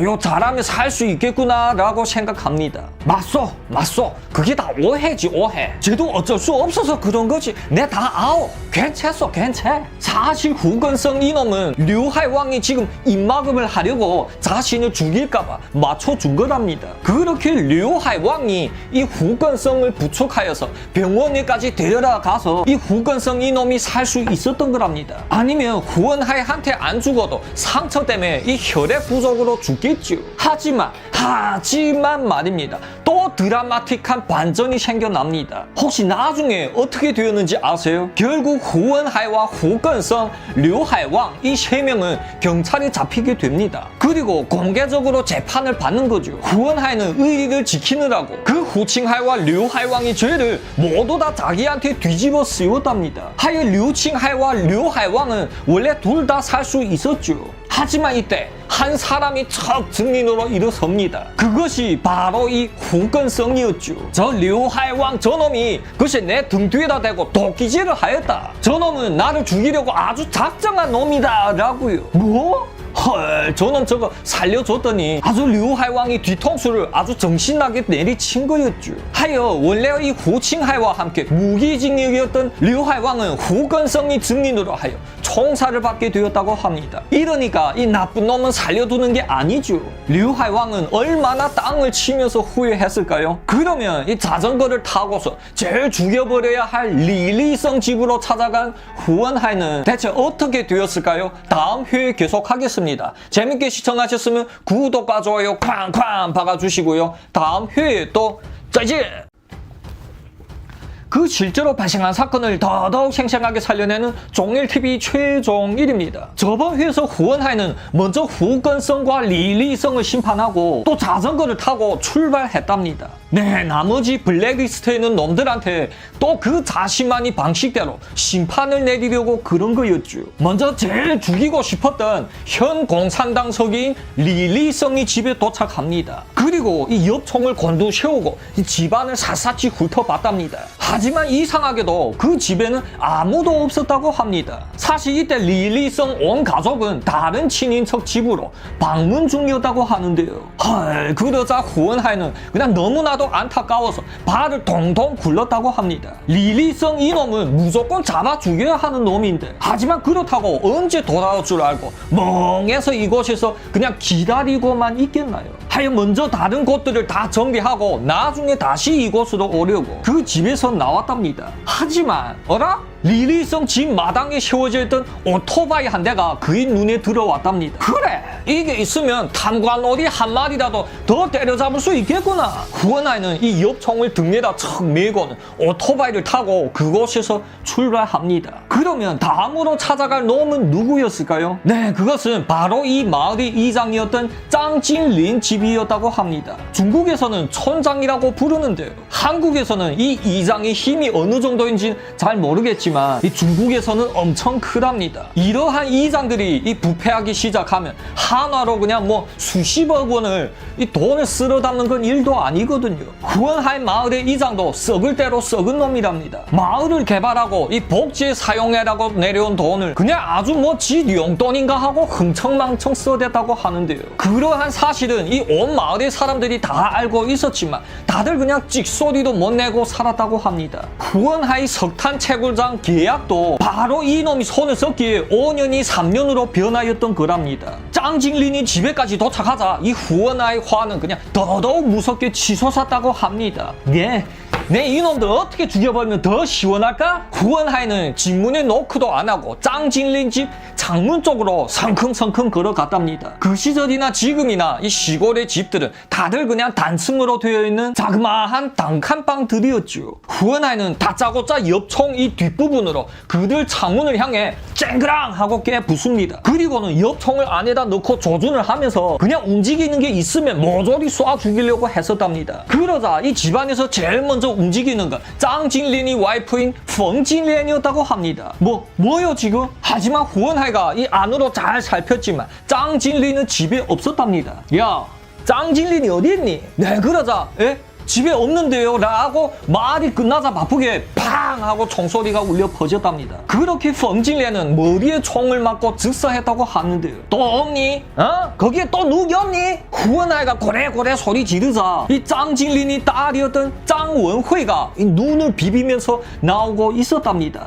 요 잘하면 살 수 있겠구나 라고 생각합니다. 맞소 그게 다 오해지 오해. 쟤도 어쩔 수 없어서 그런 거지. 내 다 아오. 괜찮소 괜찮. 사실 후건성 이놈은 류하이왕이 지금 입막음을 하려고 자신을 죽일까봐 맞춰준 거랍니다. 그렇게 류하이왕이 이 후건성을 부축하여서 병원에까지 데려다 가서 이 후건성 이놈이 살 수 있었던 거랍니다. 아니면 후원하이한테 안 죽어도 상처 때문에 이 혈액 부족으로 죽겠죠. 하지만 말입니다. 또 드라마틱한 반전이 생겨납니다. 혹시 나중에 어떻게 되었는지 아세요? 결국 후원하이와 후건성, 류하이왕 이 세 명은 경찰에 잡히게 됩니다. 그리고 공개적으로 재판을 받는 거죠. 후원하이는 의리를 지키느라고 그 후칭하이와 류하이왕이 죄를 모두 다 자기한테 뒤집어 씌웠답니다. 하여 류칭하이와 류하이왕은 원래 둘 다 살 수 있었죠. 하지만 이때 한 사람이 척 증인으로 일어섭니다. 그것이 바로 이 후건성이었죠. 저 류하이왕 저놈이 그것이 내 등 뒤에다 대고 도끼질을 하였다. 저놈은 나를 죽이려고 아주 작정한 놈이다 라고요. 뭐? 헐, 저놈 저거 살려줬더니 아주 류하이왕이 뒤통수를 아주 정신나게 내리친 거였죠. 하여 원래 이 후칭하이와 함께 무기징역이었던 류하이왕은 후건성이 증인으로 하여 총살을 받게 되었다고 합니다. 이러니까 이 나쁜 놈은 살려두는 게 아니죠. 류하이왕은 얼마나 땅을 치면서 후회했을까요? 그러면 이 자전거를 타고서 제일 죽여버려야 할 리리성 집으로 찾아간 후원하이는 대체 어떻게 되었을까요? 다음 회에 계속하겠습니다. 재밌게 시청하셨으면 구독과 좋아요 쾅쾅 박아주시고요. 다음 회에 또 짜지! 그 실제로 발생한 사건을 더더욱 생생하게 살려내는 종일TV 최종일입니다. 저번 회에서 후원하이는 먼저 후건성과 리리성을 심판하고 또 자전거를 타고 출발했답니다. 네, 나머지 블랙리스트에 있는 놈들한테 또 그 자신만이 방식대로 심판을 내리려고 그런 거였죠. 먼저 제일 죽이고 싶었던 현 공산당 서기인 리리성이 집에 도착합니다. 그리고 이 옆총을 곤두세우고 이 집안을 샅샅이 훑어봤답니다. 하지만 이상하게도 그 집에는 아무도 없었다고 합니다. 사실 이때 리리성 온 가족은 다른 친인척 집으로 방문 중이었다고 하는데요. 헐, 그러자 후원하이는 그냥 너무나도 안타까워서 발을 동동 굴렀다고 합니다. 리리성 이놈은 무조건 잡아 죽여야 하는 놈인데 하지만 그렇다고 언제 돌아올 줄 알고 멍해서 이곳에서 그냥 기다리고만 있겠나요? 하여 먼저 다른 곳들을 다 정비하고 나중에 다시 이곳으로 오려고 그 집에서 나왔답니다. 하지만 어라? 리리성 집 마당에 세워져 있던 오토바이 한 대가 그의 눈에 들어왔답니다. 그래, 이게 있으면 탐관오리 한 마리라도 더 때려잡을 수 있겠구나. 후원하이는 이 옆총을 등에다 척 메고는 오토바이를 타고 그곳에서 출발합니다. 그러면 다음으로 찾아갈 놈은 누구였을까요? 네, 그것은 바로 이 마을의 이장이었던 짱찐린 집이었다고 합니다. 중국에서는 촌장이라고 부르는데요. 한국에서는 이 이장의 힘이 어느 정도인지 잘 모르겠지만 이 중국에서는 엄청 크답니다. 이러한 이장들이 이 부패하기 시작하면 한화로 그냥 뭐 수십억 원을 이 돈을 쓸어 담는 건 일도 아니거든요. 후원하이 마을의 이장도 썩을 대로 썩은 놈이랍니다. 마을을 개발하고 이 복지에 사용해라고 내려온 돈을 그냥 아주 뭐 지 용돈인가 하고 흥청망청 써댔다고 하는데요. 그러한 사실은 이 온 마을의 사람들이 다 알고 있었지만 다들 그냥 찍소리도 못 내고 살았다고 합니다. 후원하이 석탄 채굴장 계약도 바로 이놈이 손을 썼기에 5년이 3년으로 변하였던 거랍니다. 짱징린이 집에까지 도착하자 이 후원하의 화는 그냥 더더욱 무섭게 치솟았다고 합니다. 네, 이놈들 어떻게 죽여버리면 더 시원할까? 후원하이는 집문에 노크도 안 하고 짱징린 집 창문 쪽으로 성큼성큼 걸어갔답니다. 그 시절이나 지금이나 이 시골의 집들은 다들 그냥 단층으로 되어 있는 자그마한 단칸방들이었죠. 후원하이는 다짜고짜 옆총 이 뒷부분으로 그들 창문을 향해 쨍그랑 하고 깨부숩니다. 그리고는 옆총을 안에다 넣고 조준을 하면서 그냥 움직이는 게 있으면 모조리 쏴 죽이려고 했었답니다. 그러자 이 집안에서 제일 먼저 움직이는 건 짱징린이 와이프인 펑징린이었다고 합니다. 뭐요 지금? 하지만 후원하이가 이 안으로 잘 살폈지만 짱징린은 집에 없었답니다. 야, 짱징린이 어디 있니? 네, 그러자 집에 없는데요 라고 말이 끝나자 바쁘게 팡 하고 총소리가 울려 퍼졌답니다. 그렇게 펑징린은 머리에 총을 맞고 즉사했다고 하는데요. 또 없니? 거기에 또 누구 없니? 후원아이가 고래고래 소리 지르자 이 짱징린이 딸이었던 짱원회가 이 눈을 비비면서 나오고 있었답니다.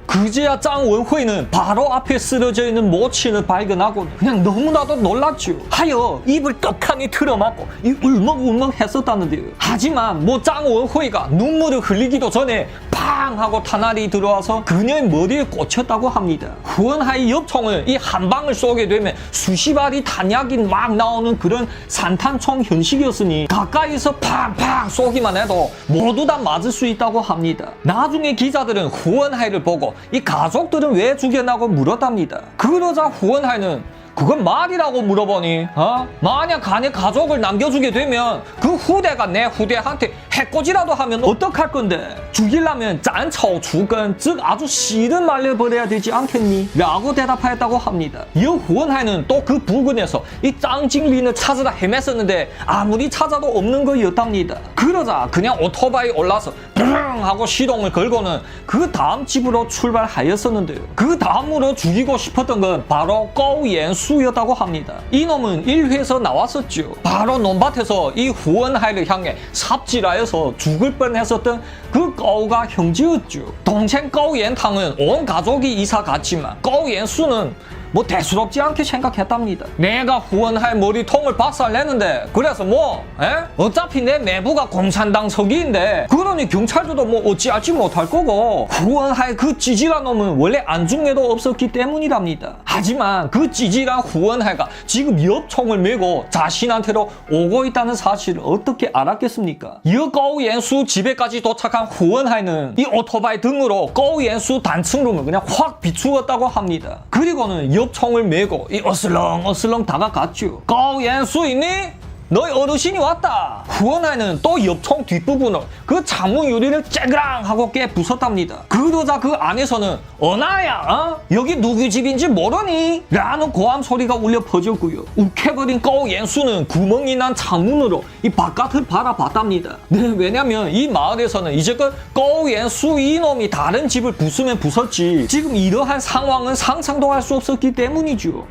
그제야 짱원회는 바로 앞에 쓰러져 있는 모친을 발견하고 그냥 너무나도 놀랐죠. 하여 입을 떡하니 틀어막고 이 울먹울먹 했었다는데요. 하지만 짱원회가 눈물을 흘리기도 전에 팡 하고 탄알이 들어와서 그녀의 머리에 꽂혔다고 합니다. 후원하이 옆총을 이 한 방을 쏘게 되면 수십 알이 탄약이 막 나오는 그런 산탄총 형식이었으니 가까이서 팡팡 쏘기만 해도 모두 다 맞을 수 있다고 합니다. 나중에 기자들은 후원하이를 보고 이 가족들은 왜 죽였나고 물었답니다. 그러자 후원하이는 그건 말이라고 물어보니 만약 간에 가족을 남겨주게 되면 그 후대가 내 후대한테 해코지라도 하면 어떡할 건데? 죽이려면 짠차오 죽은 즉 아주 씨를 말려버려야 되지 않겠니? 라고 대답하였다고 합니다. 이 후원하이는 또 그 부근에서 이 짱징린을 찾으러 헤맸었는데 아무리 찾아도 없는 거였답니다. 그러자 그냥 오토바이 올라서 브릉 하고 시동을 걸고는 그 다음 집으로 출발하였었는데요. 그 다음으로 죽이고 싶었던 건 바로 꼬우옌수였다고 합니다. 이놈은 1회에서 나왔었죠. 바로 논밭에서 이 후원하이를 향해 삽질하여서 죽을 뻔했었던 그 꼬우가 형제였죠. 동생 꼬우옌탕은 온 가족이 이사 갔지만 꼬우옌수는 대수롭지 않게 생각했답니다. 내가 후원할 머리통을 박살내는데 그래서 어차피 내 내부가 공산당 서기인데 그러니 경찰들도 어찌할지 못할 거고 후원할 그 찌질한 놈은 원래 안중에도 없었기 때문이랍니다. 하지만 그 찌질한 후원할가 지금 옆총을 메고 자신한테로 오고 있다는 사실을 어떻게 알았겠습니까? 이 꼬우옌수 집에까지 도착한 후원할는 이 오토바이 등으로 꼬우옌수 단층룸을 그냥 확 비추었다고 합니다. 그리고는 총을 메고 이 어슬렁어슬렁 다가갔죠. 꼬우옌수 있니? 너희 어르신이 왔다. 후원하이는 또 옆총 뒷부분을 그 창문 유리를 쨍그랑 하고 깨부쉈답니다. 그러자 그 안에서는 어나야 여기 누구 집인지 모르니? 라는 고함 소리가 울려 퍼졌고요. 욱해버린 꼬우옌수는 구멍이 난 창문으로 이 바깥을 바라봤답니다. 네, 왜냐면 이 마을에서는 이제껏 꼬우옌수 이놈이 다른 집을 부수면 부쉈지 지금 이러한 상황은 상상도 할 수 없었기 때문이죠.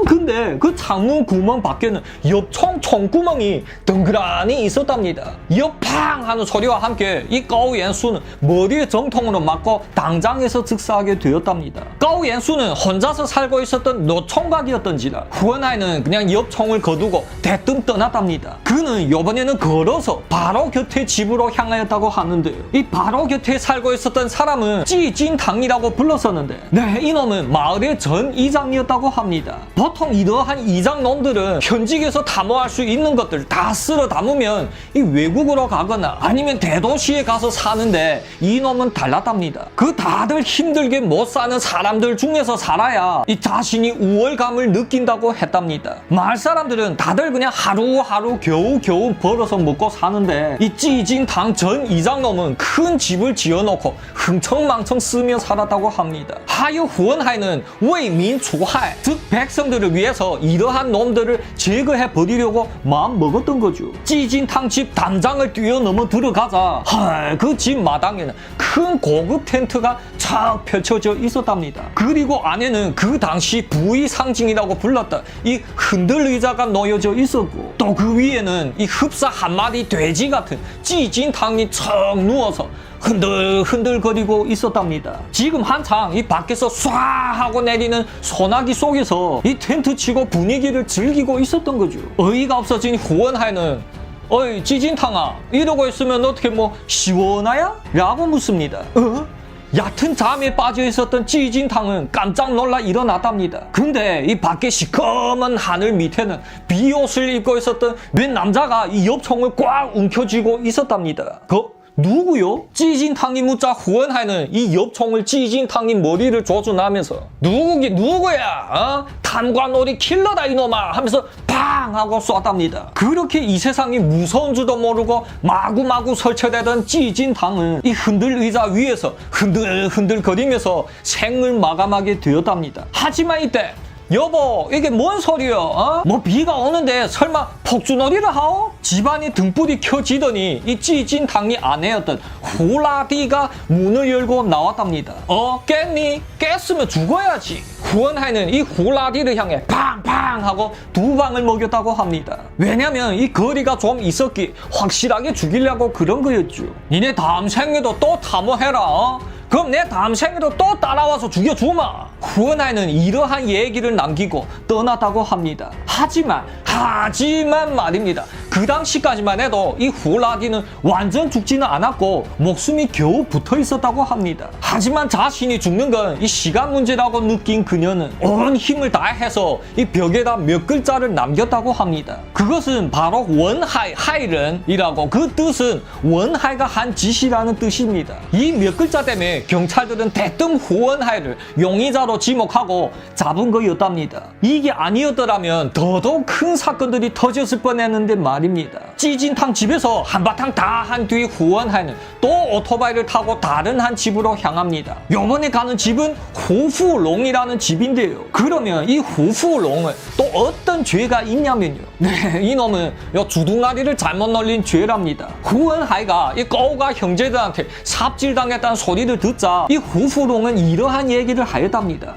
근데 그 창문 구멍 밖에는 옆총 구멍이 덩그라니 있었답니다. 옆팡 하는 소리와 함께 이 꼬우옌수는 머리에 정통으로 맞고 당장에서 즉사하게 되었답니다. 꼬우옌수는 혼자서 살고 있었던 노총각이었던지라 후원하이는 그냥 옆총을 거두고 대뜸 떠났답니다. 그는 이번에는 걸어서 바로 곁에 집으로 향하였다고 하는데요. 이 바로 곁에 살고 있었던 사람은 찌진당이라고 불렀었는데 네, 이놈은 마을의 전 이장이었다고 합니다. 보통 이러한 이장놈들은 현직에서 담화할 수 있는 것들 다 쓸어 담으면 이 외국으로 가거나 아니면 대도시에 가서 사는데 이놈은 달랐답니다. 그 다들 힘들게 못 사는 사람들 중에서 살아야 이 자신이 우월감을 느낀다고 했답니다. 마을 사람들은 다들 그냥 하루하루 겨우겨우 벌어서 먹고 사는데 이 찌진당 전 이장놈은 큰 집을 지어놓고 흥청망청 쓰며 살았다고 합니다. 하여 후원하이는 웨이민추하이 즉 백성들을 위해서 이러한 놈들을 제거해 버리려고 마음 먹었던 거죠. 찌진탕 집 담장을 뛰어넘어 들어가자 그 집 마당에는 큰 고급 텐트가 쫙 펼쳐져 있었답니다. 그리고 안에는 그 당시 부의 상징이라고 불렀던 이 흔들 의자가 놓여져 있었고 또 그 위에는 이 흡사 한 마리 돼지 같은 찌진탕이 척 누워서 흔들흔들거리고 있었답니다. 지금 한창 이 밖에서 쏴 하고 내리는 소나기 속에서 이 텐트 치고 분위기를 즐기고 있었던 거죠. 어이가 없어진 후원하이는 어이 찌진탕아 이러고 있으면 어떻게 뭐 시원하야? 라고 묻습니다. 얕은 잠에 빠져 있었던 찌진탕은 깜짝 놀라 일어났답니다. 근데 이 밖에 시커먼 하늘 밑에는 비옷을 입고 있었던 웬 남자가 이 엽총을 꽉 움켜쥐고 있었답니다. 누구요? 찌진탕이 묻자 후원하이는 이 엽총을 찌진탕님 머리를 조준하면서 누구야? 탄관놀이 킬러다 이놈아 하면서 팡 하고 쐈답니다. 그렇게 이 세상이 무서운 줄도 모르고 마구마구 설치되던 찌진탕은 이 흔들 의자 위에서 흔들거리면서 생을 마감하게 되었답니다. 하지만 이때 여보 이게 뭔 소리여? 뭐 비가 오는데 설마 폭주놀이를 하오? 집안이 등불이 켜지더니 이 찌진탕이 아내였던 후라디가 문을 열고 나왔답니다. 깼니? 깼으면 죽어야지. 후원하이는 이 후라디를 향해 팡팡 하고 두 방을 먹였다고 합니다. 왜냐면 이 거리가 좀 있었기 확실하게 죽이려고 그런 거였죠. 니네 다음 생에도 또 탐험해라. 그럼 내 다음 생에도 또 따라와서 죽여주마. 후원하이는 이러한 얘기를 남기고 떠났다고 합니다. 하지만 말입니다. 그 당시까지만 해도 이 후라디는 완전 죽지는 않았고 목숨이 겨우 붙어 있었다고 합니다. 하지만 자신이 죽는 건 이 시간 문제라고 느낀 그녀는 온 힘을 다해서 이 벽에다 몇 글자를 남겼다고 합니다. 그것은 바로 원하이, 하이른이라고, 그 뜻은 원하이가 한 짓이라는 뜻입니다. 이 몇 글자 때문에 경찰들은 대뜸 후원하이를 용의자로 지목하고 잡은 거였답니다. 이게 아니었더라면 더더욱 큰 사건들이 터졌을 뻔했는데 말입니다. 찌진탕 집에서 한바탕 다 한 뒤 후원하이는 또 오토바이를 타고 다른 한 집으로 향합니다. 요번에 가는 집은 후푸롱이라는 집인데요. 그러면 이 후푸롱은 또 어떤 죄가 있냐면요. 네, 이놈은 주둥아리를 잘못 놀린 죄랍니다. 후원하이가 이 꼬우가 형제들한테 삽질당했다는 소리를 듣자 이 후푸롱은 이러한 얘기를 하였답니다.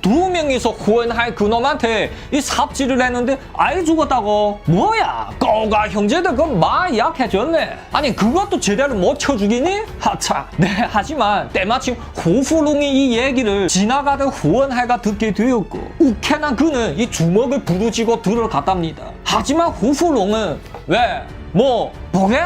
두 명이서 후원하이 그놈한테 이 삽질을 했는데 아예 죽었다고? 뭐야? 꼬우가 형제들 그건 많이 약해졌네. 아니 그것도 제대로 못 쳐죽이니? 하차. 네, 하지만 때마침 후푸롱이 이 얘기를 지나가던 후원하이가 듣게 되었고 우케난 그는 이 주먹을 부르짖고 들어갔답니다. 하지만 후푸롱은 왜? 보게?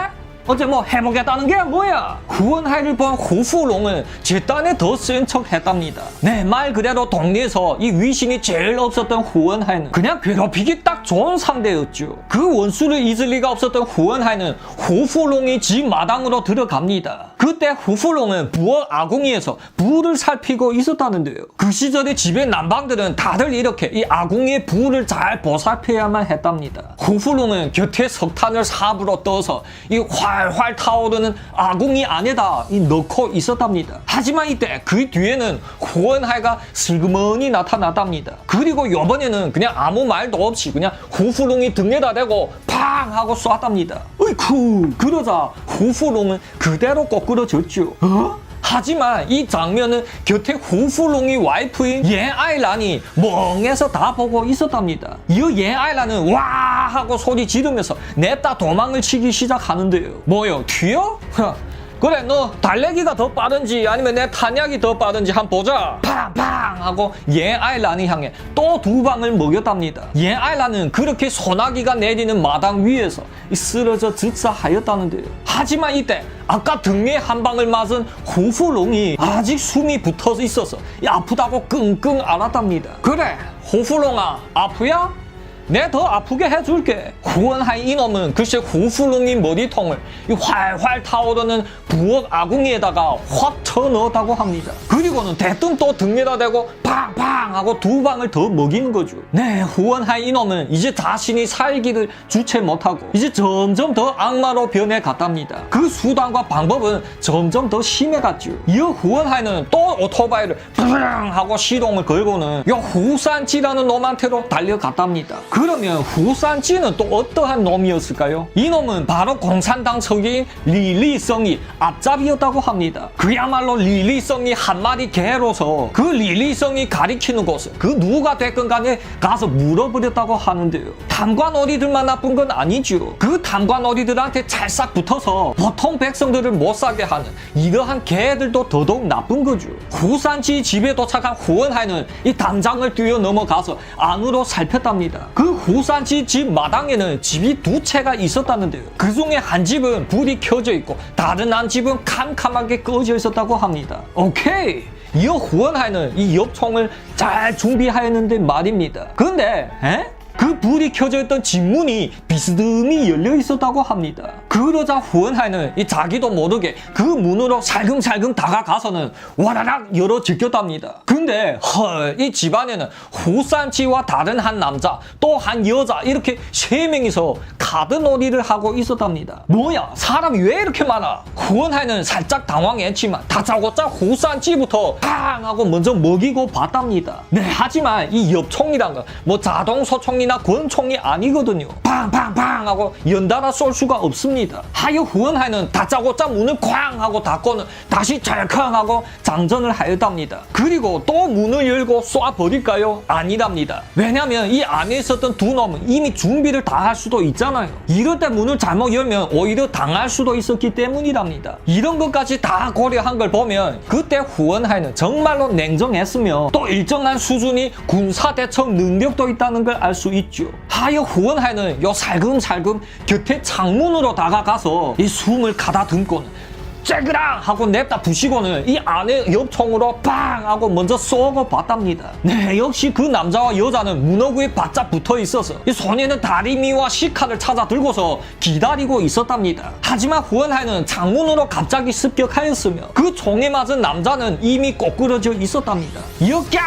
어째 해보겠다는 게 뭐야? 후원하이를 본 후푸롱은 제 딴에 더 센 척 했답니다. 네, 말 그대로 동네에서 이 위신이 제일 없었던 후원하이는 그냥 괴롭히기 딱 좋은 상대였죠. 그 원수를 잊을 리가 없었던 후원하이는 후푸롱이 집 마당으로 들어갑니다. 그때 후푸롱은 부엌 아궁이에서 불을 살피고 있었다는데요. 그 시절에 집의 남방들은 다들 이렇게 이 아궁이의 불을 잘 보살펴야만 했답니다. 후푸롱은 곁에 석탄을 삽으로 떠서 이 활활 타오르는 아궁이 안에다 넣고 있었답니다. 하지만 이때 그 뒤에는 후원하이가 슬그머니 나타났답니다. 그리고 요번에는 그냥 아무 말도 없이 그냥 후푸롱이 등에다 대고 팡 하고 쐈답니다. 어이쿠. 그러자 후푸롱은 그대로 꼬꾸러졌죠. 하지만 이 장면은 곁에 후푸롱이 와이프인 예아이란이 멍해서 다 보고 있었답니다. 이 예아이란은 와 하고 소리 지르면서 냅다 도망을 치기 시작하는데요. 튀어? 그래, 너 달래기가 더 빠른지 아니면 내 탄약이 더 빠른지 한번 보자. 팡팡 하고 예아이란이 향해 또 두 방을 먹였답니다. 예아이란은 그렇게 소나기가 내리는 마당 위에서 쓰러져 즉사하였다는데요. 하지만 이때 아까 등에 한 방을 맞은 후푸롱이 아직 숨이 붙어 있어서 아프다고 끙끙 앓았답니다. 그래, 후푸롱아, 아프야? 내 더 아프게 해줄게. 후원하이 이놈은 글쎄 후푸롱이 머리통을 이 활활 타오르는 부엌 아궁이에다가 확 쳐넣었다고 합니다. 그리고는 대뜸 또 등에다 대고 팡팡 하고 두 방을 더 먹이는 거죠. 네, 후원하이 이놈은 이제 자신이 살기를 주체 못하고 이제 점점 더 악마로 변해갔답니다. 그 수단과 방법은 점점 더 심해갔죠. 이어 후원하이는 또 오토바이를 푸릉 하고 시동을 걸고는 요 후산지라는 놈한테로 달려갔답니다. 그러면 후산지는 또 어떠한 놈이었을까요? 이놈은 바로 공산당 적인 리리성이 앞잡이였다고 합니다. 그야말로 리리성이 한 마리 개로서 그 리리성이 가리키는 곳을 그 누가 됐건 간에 가서 물어버렸다고 하는데요. 탐관오리들만 나쁜 건 아니죠. 그 탐관오리들한테 찰싹 붙어서 보통 백성들을 못 사게 하는 이러한 개들도 더더욱 나쁜 거죠. 후산지 집에 도착한 후원하이는 이 담장을 뛰어넘어가서 안으로 살폈답니다. 그 후산지 집 마당에는 집이 두 채가 있었다는데요. 그 중에 한 집은 불이 켜져 있고 다른 한 집은 캄캄하게 꺼져 있었다고 합니다. 오케이. 이어 후원하이는 이 엽총을 잘 준비하였는데 말입니다. 근데 그 불이 켜져 있던 집 문이 비스듬히 열려 있었다고 합니다. 그러자 후원하이는 이 자기도 모르게 그 문으로 살금살금 다가가서는 와라락 열어 제꼈답니다. 근데 헐, 이 집안에는 후산치와 다른 한 남자 또 한 여자 이렇게 세 명이서 카드놀이를 하고 있었답니다. 뭐야, 사람이 왜 이렇게 많아? 후원하이는 살짝 당황했지만 다짜고짜 후산치부터 팡 하고 먼저 먹이고 봤답니다. 네, 하지만 이 엽총이란 건 뭐 자동 소총이나 권총이 아니거든요. 팡팡팡 하고 연달아 쏠 수가 없습니다. 하여 후원하이는 다짜고짜 문을 쾅 하고 닫고는 다시 찰컹 하고 장전을 하였답니다. 그리고 또 문을 열고 쏴버릴까요? 아니랍니다. 왜냐면 이 안에 있었던 두 놈은 이미 준비를 다 할 수도 있잖아요. 이럴 때 문을 잘못 열면 오히려 당할 수도 있었기 때문이랍니다. 이런 것까지 다 고려한 걸 보면 그때 후원하이는 정말로 냉정했으며 또 일정한 수준의 군사대처 능력도 있다는 걸 알 수 있죠. 하여 후원하이는 요 살금살금 곁에 창문으로 다가가서 이 숨을 가다듬고는 쨍그랑 하고 냅다 부시고는 이 안에 엽총으로 빵 하고 먼저 쏘고 봤답니다. 네, 역시 그 남자와 여자는 문어구에 바짝 붙어 있어서 이 손에는 다리미와 시카를 찾아 들고서 기다리고 있었답니다. 하지만 후원하이는 창문으로 갑자기 습격하였으며 그 총에 맞은 남자는 이미 꼬꾸러져 있었답니다. 역깍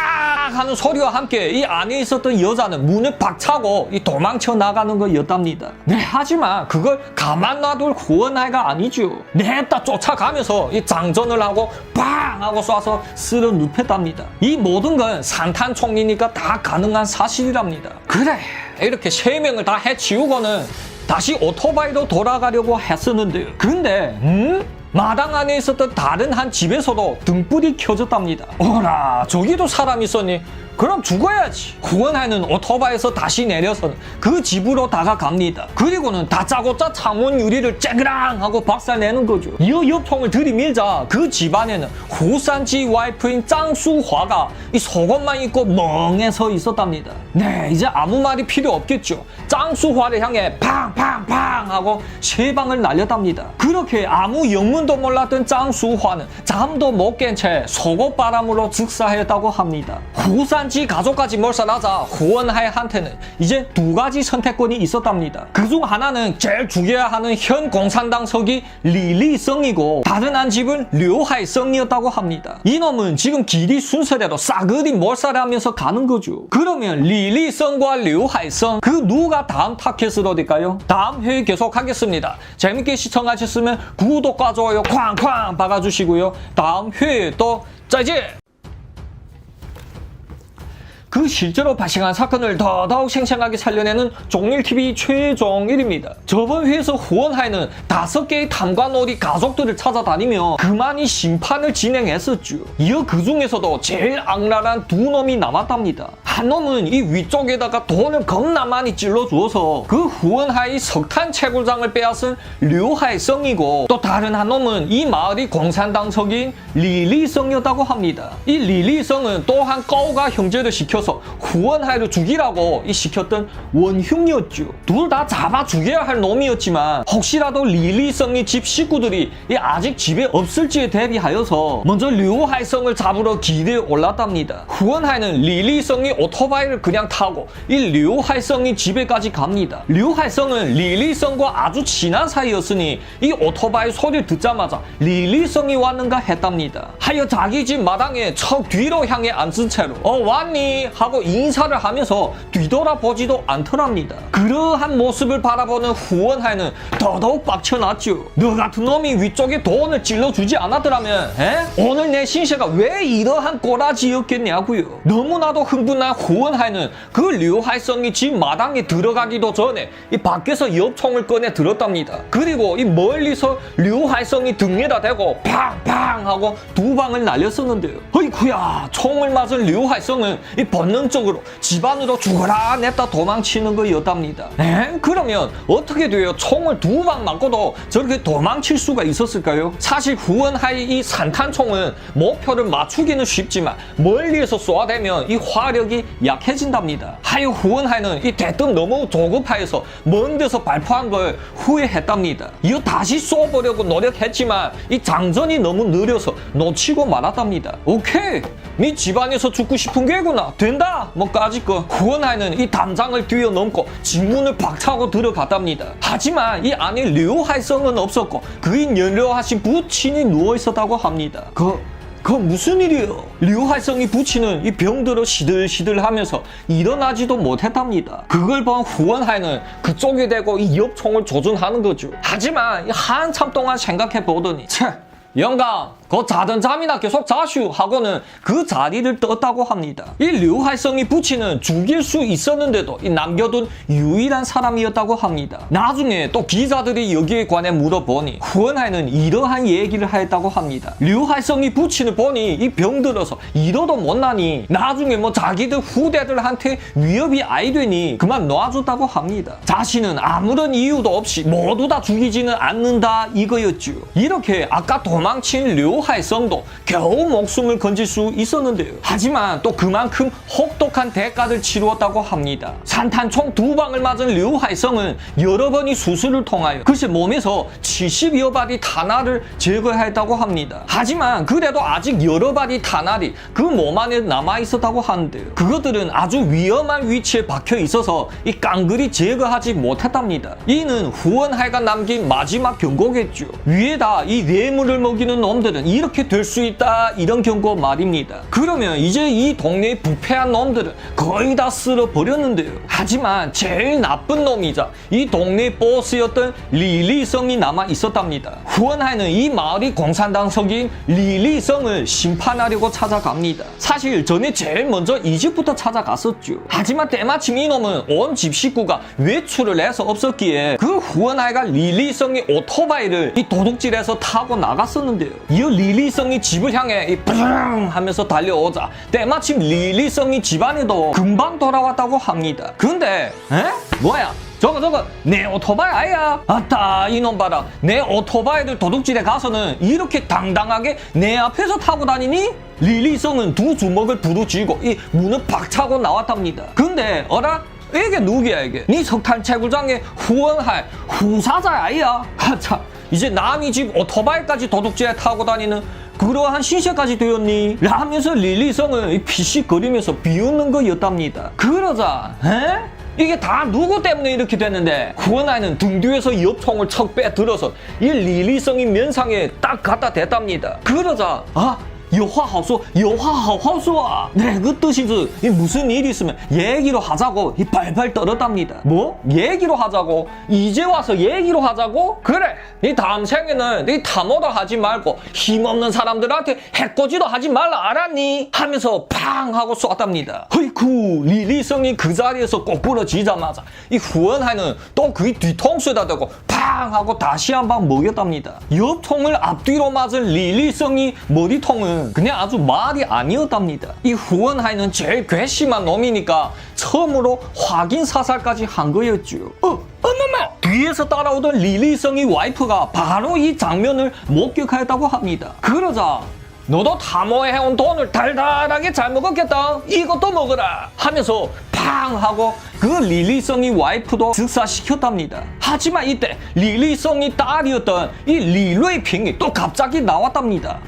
하는 소리와 함께 이 안에 있었던 여자는 문을 박차고 이 도망쳐 나가는 거였답니다. 네, 하지만 그걸 가만 놔둘 후원하이가 아니죠. 냅다 쫓아가면서 이 장전을 하고 빵 하고 쏴서 쓸어 눕혔답니다. 이 모든 건 산탄총이니까 다 가능한 사실이랍니다. 그래, 이렇게 세 명을 다 해치우고는 다시 오토바이로 돌아가려고 했었는데요. 근데 마당 안에 있었던 다른 한 집에서도 등불이 켜졌답니다. 어라, 저기도 사람 있었니? 그럼 죽어야지. 후원하이는 오토바이에서 다시 내려서는 그 집으로 다가갑니다. 그리고는 다짜고짜 창문 유리를 쨍그랑 하고 박살내는 거죠. 이어 엽총을 들이밀자 그 집안에는 후산지 와이프인 짱수화가 이 속옷만 입고 멍해 서 있었답니다. 네, 이제 아무 말이 필요 없겠죠. 짱수화를 향해 팡팡팡 하고 세 방을 날렸답니다. 그렇게 아무 영문도 몰랐던 짱수화는 잠도 못 깬 채 속옷바람으로 즉사했다고 합니다. 후산지 가족까지 몰살하자 후원하이한테는 이제 두 가지 선택권이 있었답니다. 그중 하나는 제일 죽여야 하는 현 공산당 서기 리리성이고 다른 한 집은 류하이성이었다고 합니다. 이놈은 지금 길이 순서대로 싸그리 몰살하면서 가는 거죠. 그러면 리리성과 류하이성 그 누가 다음 타켓으로 될까요? 다음 회의 계속하겠습니다. 재밌게 시청하셨으면 구독과 좋아요 쾅쾅 박아주시고요. 다음 회에 또 짜이지! 그 실제로 발생한 사건을 더더욱 생생하게 살려내는 종일TV 최종일입니다. 저번 회에서 후원하이는 5개의 탐관오리 가족들을 찾아다니며 그만이 심판을 진행했었죠. 이어 그 중에서도 제일 악랄한 두 놈이 남았답니다. 한 놈은 이 위쪽에다가 돈을 겁나 많이 찔러주어서 그 후원하이 석탄 채굴장을 빼앗은 류하이성이고 또 다른 한 놈은 이 마을이 공산당석인 리리성이었다고 합니다. 이 리리성은 또한 꺼우가 형제를 시켜서 후원하이를 죽이라고 시켰던 원흉이었죠. 둘 다 잡아 죽여야 할 놈이었지만 혹시라도 리리성이 집 식구들이 아직 집에 없을지에 대비하여서 먼저 류하이성을 잡으러 기대에 올랐답니다. 후원하이는 리리성이 오토바이를 그냥 타고 이 류하이성이 집에까지 갑니다. 류하이성은 리리성과 아주 친한 사이였으니 이 오토바이 소리를 듣자마자 리리성이 왔는가 했답니다. 하여 자기 집 마당에 척 뒤로 향해 앉은 채로 왔니? 하고 인사를 하면서 뒤돌아보지도 않더랍니다. 그러한 모습을 바라보는 후원하에는 더더욱 빡쳐났죠. 너 같은 놈이 위쪽에 돈을 찔러주지 않았더라면 오늘 내 신세가 왜 이러한 꼬라지였겠냐고요. 너무나도 흥분한 후원하에는 그 류하이성이 집 마당에 들어가기도 전에 이 밖에서 엽총을 꺼내 들었답니다. 그리고 이 멀리서 류하이성이 등에다 대고 팡팡 하고 두 방을 날렸었는데요. 어이쿠야, 총을 맞은 류하이성은 이 본능적으로 집 안으로 죽어라 냈다 도망치는 거였답니다. 그러면 어떻게 돼요? 총을 두 방 맞고도 저렇게 도망칠 수가 있었을까요? 사실 후원하의 이 산탄총은 목표를 맞추기는 쉽지만 멀리에서 쏘아대면 이 화력이 약해진답니다. 하여 후원하이는 이 대뜸 너무 조급하여서 먼 데서 발포한 걸 후회했답니다. 이거 다시 쏘보려고 노력했지만 이 장전이 너무 느려서 놓치고 말았답니다. 오케이, 네 집안에서 죽고 싶은 게구나. 된다. 뭐까짓 거. 후원하이는 이 담장을 뛰어넘고 집문을 박차고 들어갔답니다. 하지만 이 안에 류하이성은 없었고 그인 연료하신 부친이 누워있었다고 합니다. 그 무슨 일이에요? 류하이성이 부친은 이 병들어 시들시들하면서 일어나지도 못했답니다. 그걸 본 후원하이는 그쪽에 대고 이 엽총을 조준하는 거죠. 하지만 한참 동안 생각해 보더니 영감, 그 자던 잠이나 계속 자슈 하고는 그 자리를 떴다고 합니다. 이 류하이성이 부친은 죽일 수 있었는데도 이 남겨둔 유일한 사람이었다고 합니다. 나중에 또 기자들이 여기에 관해 물어보니 후원하이는 이러한 얘기를 하였다고 합니다. 류하이성이 부친을 보니 이 병들어서 이러도 못나니 나중에 뭐 자기들 후대들한테 위협이 아이 되니 그만 놔줬다고 합니다. 자신은 아무런 이유도 없이 모두 다 죽이지는 않는다 이거였죠. 이렇게 아까 도망친 류하이성도 겨우 목숨을 건질 수 있었는데요. 하지만 또 그만큼 혹독한 대가를 치루었다고 합니다. 산탄총 두 방을 맞은 류하이성은 여러 번의 수술을 통하여 글쎄 몸에서 70여 발이 탄알을 제거했다고 합니다. 하지만 그래도 아직 여러 발이 탄알이 그 몸 안에 남아있었다고 하는데요. 그것들은 아주 위험한 위치에 박혀 있어서 이 깡그리 제거하지 못했답니다. 이는 후원하이가 남긴 마지막 경고겠죠. 위에다 이 뇌물을 먹이는 놈들은 이렇게 될 수 있다, 이런 경고 말입니다. 그러면 이제 이 동네의 부패한 놈들은 거의 다 쓸어버렸는데요. 하지만 제일 나쁜 놈이자 이 동네의 보스였던 리리성이 남아 있었답니다. 후원하이는 이 마을이 공산당 석인 리리성을 심판하려고 찾아갑니다. 사실 전에 제일 먼저 이 집부터 찾아갔었죠. 하지만 때마침 이놈은 온 집 식구가 외출을 해서 없었기에 그 후원하이가 리리성의 오토바이를 이 도둑질해서 타고 나갔었는데요. 이 리리성이 집을 향해 이 뿌릉 하면서 달려오자 때마침 리리성이 집안에도 금방 돌아왔다고 합니다. 근데 뭐야? 저거 내 오토바이 아야? 아따 이놈 봐라. 내 오토바이를 도둑질에 가서는 이렇게 당당하게 내 앞에서 타고 다니니? 리리성은 두 주먹을 부르쥐고 이 문을 박차고 나왔답니다. 근데 어라? 이게 누구야 이게? 네 석탄채굴장에 후원할 후사자 아이야? 아차, 이제 남이 집 오토바이까지 도둑질에 타고 다니는 그러한 신세까지 되었니? 라면서 리리성은 피식거리면서 비웃는 거였답니다. 그러자 이게 다 누구 때문에 이렇게 됐는데 후원하이는 등 뒤에서 엽총을 척 빼들어서 이 리리성이 면상에 딱 갖다 댔답니다. 그러자 여화하소 네, 그 뜻이지. 무슨 일이 있으면 얘기로 하자고 이 발발 떨었답니다. 뭐? 얘기로 하자고? 이제 와서 얘기로 하자고? 그래, 이 다음 생에는 이 탐호도 하지 말고 힘없는 사람들한테 해코지도 하지 말라 알았니? 하면서 팡 하고 쐈답니다. 허이쿠, 리리성이 그 자리에서 꼭 부러지자마자 이 후원하이는 또 그 뒤통수에다 대고 팡 하고 다시 한 방 먹였답니다. 옆통을 앞뒤로 맞은 리리성이 머리통은 그냥 아주 말이 아니었답니다. 이 후원하이는 제일 괘씸한 놈이니까 처음으로 확인 사살까지 한 거였죠. 어머머! 뒤에서 따라오던 리리성의 와이프가 바로 이 장면을 목격하였다고 합니다. 그러자 너도 탐호해온 돈을 달달하게 잘 먹었겠다. 이것도 먹어라 하면서 팡 하고 그 리리성의 와이프도 즉사시켰답니다. 하지만 이때 리리성의 딸이었던 이 리루이핑이 또 갑자기 나왔답니다.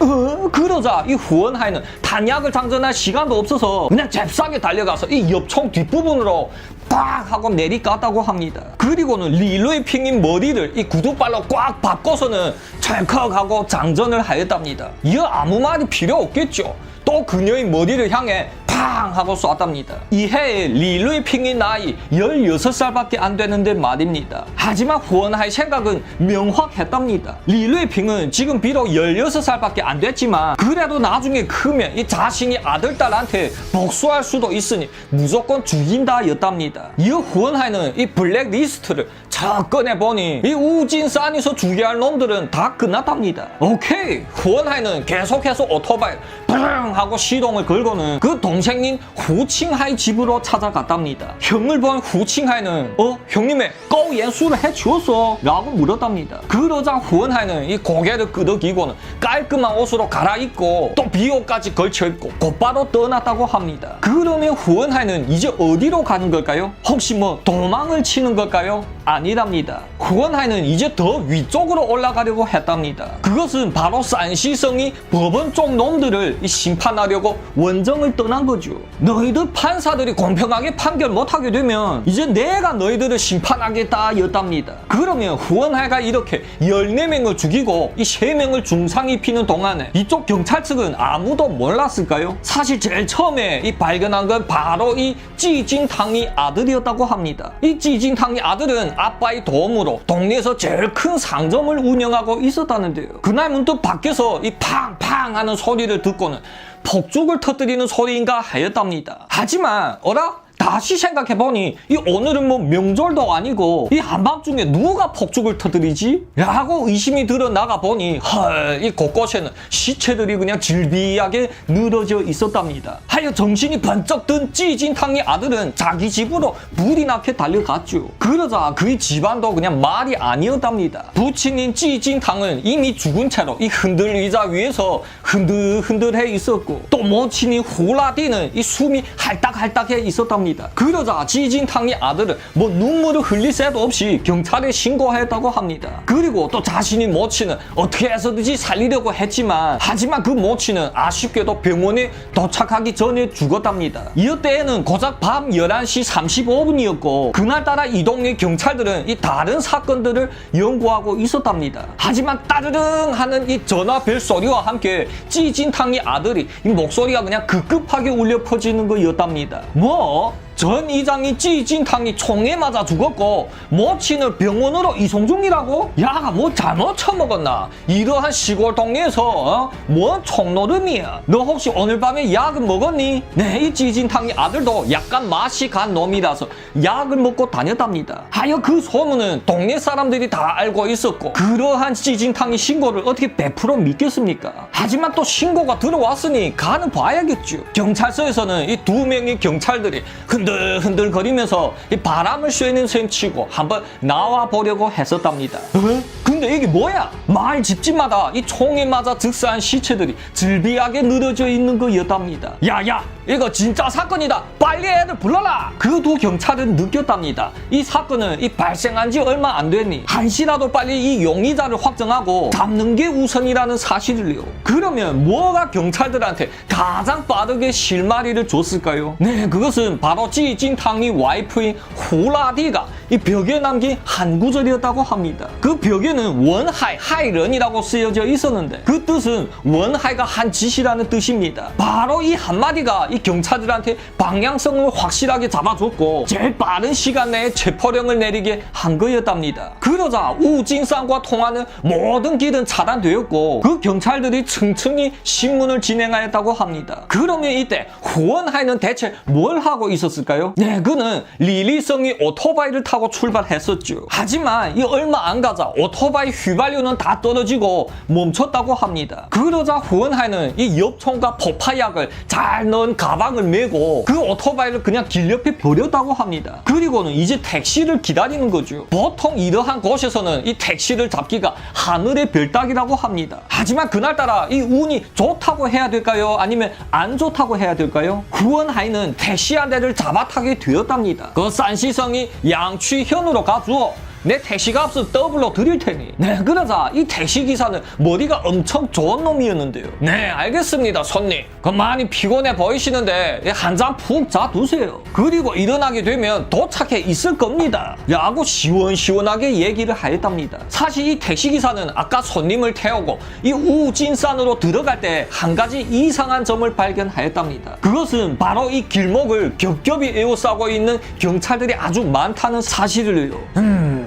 그러자 이 후원하이는 탄약을 장전할 시간도 없어서 그냥 잽싸게 달려가서 이 옆총 뒷부분으로 빡 하고 내리깠다고 합니다. 그리고는 리루이핑의 머리를 이 구두발로 꽉 바꿔서는 찰컥 하고 장전을 하였답니다. 이 아무 말이 필요 없겠죠. 또 그녀의 머리를 향해 팍 팡 하고 쐈답니다. 이해에 리루이핑이 나이 16살밖에 안 되는데 말입니다. 하지만 후원하의 생각은 명확했답니다. 리루이핑은 지금 비록 16살밖에 안 됐지만 그래도 나중에 크면 이 자신이 아들, 딸한테 복수할 수도 있으니 무조건 죽인다 였답니다. 이 후원하이는 이 블랙리스트를 척 꺼내보니 이 우진산에서 죽여야 할 놈들은 다 끝났답니다. 오케이, 후원하이는 계속해서 오토바이 팡 하고 시동을 걸고는 그 동생인 후칭하이 집으로 찾아갔답니다. 형을 본 후칭하이는 형님의 꼬연수를 해주었어 라고 물었답니다. 그러자 후원하이는 이 고개를 끄덕이고는 깔끔한 옷으로 갈아입고 또 비옷까지 걸쳐입고 곧바로 떠났다고 합니다. 그러면 후원하이는 이제 어디로 가는 걸까요? 혹시 뭐 도망을 치는 걸까요? 아니랍니다. 후원하이는 이제 더 위쪽으로 올라가려고 했답니다. 그것은 바로 산시성이 법원 쪽 놈들을 심판하려고 원정을 떠난 거죠. 너희들 판사들이 공평하게 판결 못하게 되면 이제 내가 너희들을 심판하겠다 였답니다. 그러면 후원하이가 이렇게 14명을 죽이고 이 3명을 중상 입히는 동안에 이쪽 경찰 측은 아무도 몰랐을까요? 사실 제일 처음에 이 발견한 건 바로 이 찌진탕이 아들이었다고 합니다. 이 찌진탕이 아들은 아빠의 도움으로 동네에서 제일 큰 상점을 운영하고 있었다는데요. 그날 문득 밖에서 이 팡팡 하는 소리를 듣고는 폭죽을 터뜨리는 소리인가 하였답니다. 하지만 다시 생각해보니 이 오늘은 뭐 명절도 아니고 이 한밤중에 누가 폭죽을 터뜨리지? 라고 의심이 들어 나가보니 이 곳곳에는 시체들이 그냥 질비하게 늘어져 있었답니다. 하여 정신이 번쩍 든 찌진탕의 아들은 자기 집으로 불이 나게 달려갔죠. 그러자 그의 집안도 그냥 말이 아니었답니다. 부친인 찌진탕은 이미 죽은 채로 이 흔들 의자 위에서 흔들흔들해 있었고 또 모친인 후라디는 이 숨이 할딱할딱해 있었답니다. 그러자 찌진탕의 아들은 뭐 눈물을 흘릴 새도 없이 경찰에 신고했다고 합니다. 그리고 또 자신이 모친은 어떻게 해서든지 살리려고 했지만 하지만 그 모친은 아쉽게도 병원에 도착하기 전에 죽었답니다. 이때에는 고작 밤 11시 35분이었고 그날따라 이 동네 경찰들은 이 다른 사건들을 연구하고 있었답니다. 하지만 따르릉 하는 이 전화벨 소리와 함께 찌진탕의 아들이 이 목소리가 그냥 급급하게 울려 퍼지는 거였답니다. 전 이장이 찌진탕이 총에 맞아 죽었고 모친을 병원으로 이송 중이라고? 야가 뭐 잘못 처먹었나? 이러한 시골 동네에서 뭔 총노름이야? 너 혹시 오늘 밤에 약은 먹었니? 네, 이 찌진탕이 아들도 약간 맛이 간 놈이라서 약을 먹고 다녔답니다. 하여 그 소문은 동네 사람들이 다 알고 있었고 그러한 찌진탕이 신고를 어떻게 100% 믿겠습니까? 하지만 또 신고가 들어왔으니 가는 봐야겠죠. 경찰서에서는 이 2명의 경찰들이 흔들거리면서 이 바람을 쐬는 셈 치고 한번 나와 보려고 했었답니다. 근데 이게 뭐야? 마을 집집마다 이 총에 맞아 즉사한 시체들이 질비하게 늘어져 있는 거였답니다. 야야, 이거 진짜 사건이다. 빨리 애들 불러라. 그 두 경찰은 느꼈답니다. 이 사건은 이 발생한 지 얼마 안 됐니 한시라도 빨리 이 용의자를 확정하고 잡는 게 우선이라는 사실을요. 그러면 뭐가 경찰들한테 가장 빠르게 실마리를 줬을까요? 네, 그것은 바로 찌진탕이 와이프인 후라디가 이 벽에 남긴 한 구절이었다고 합니다. 그 벽에는 원하이, 하이런이라고 쓰여져 있었는데 그 뜻은 원하이가 한 짓이라는 뜻입니다. 바로 이 한마디가 이 경찰들한테 방향성을 확실하게 잡아줬고 제일 빠른 시간 내에 체포령을 내리게 한 거였답니다. 그러자 우진산과 통하는 모든 길은 차단되었고 그 경찰들이 층층이 신문을 진행하였다고 합니다. 그러면 이때 후원하이는 대체 뭘 하고 있었을까요? 네, 그는 리리성이 오토바이를 타고 출발했었죠. 하지만 이 얼마 안 가자 오토바이 휘발유는 다 떨어지고 멈췄다고 합니다. 그러자 후원하이는 이 엽총과 폭파약을 잘 넣은 가방을 메고 그 오토바이를 그냥 길 옆에 버렸다고 합니다. 그리고는 이제 택시를 기다리는 거죠. 보통 이러한 곳에서는 이 택시를 잡기가 하늘의 별따기라고 합니다. 하지만 그날따라 이 운이 좋다고 해야 될까요? 아니면 안 좋다고 해야 될까요? 후원하이는 택시 한 대를 잡아 타게 되었답니다. 그 산시성이 양취현으로 가주어 내 택시값을 더블로 드릴 테니. 네, 그러자 이 택시기사는 머리가 엄청 좋은 놈이었는데요. 네, 알겠습니다, 손님. 그 많이 피곤해 보이시는데 한 잔 푹 자두세요. 그리고 일어나게 되면 도착해 있을 겁니다. 라고 시원시원하게 얘기를 하였답니다. 사실 이 택시기사는 아까 손님을 태우고 이 우진산으로 들어갈 때 한 가지 이상한 점을 발견하였답니다. 그것은 바로 이 길목을 겹겹이 에워싸고 있는 경찰들이 아주 많다는 사실을요.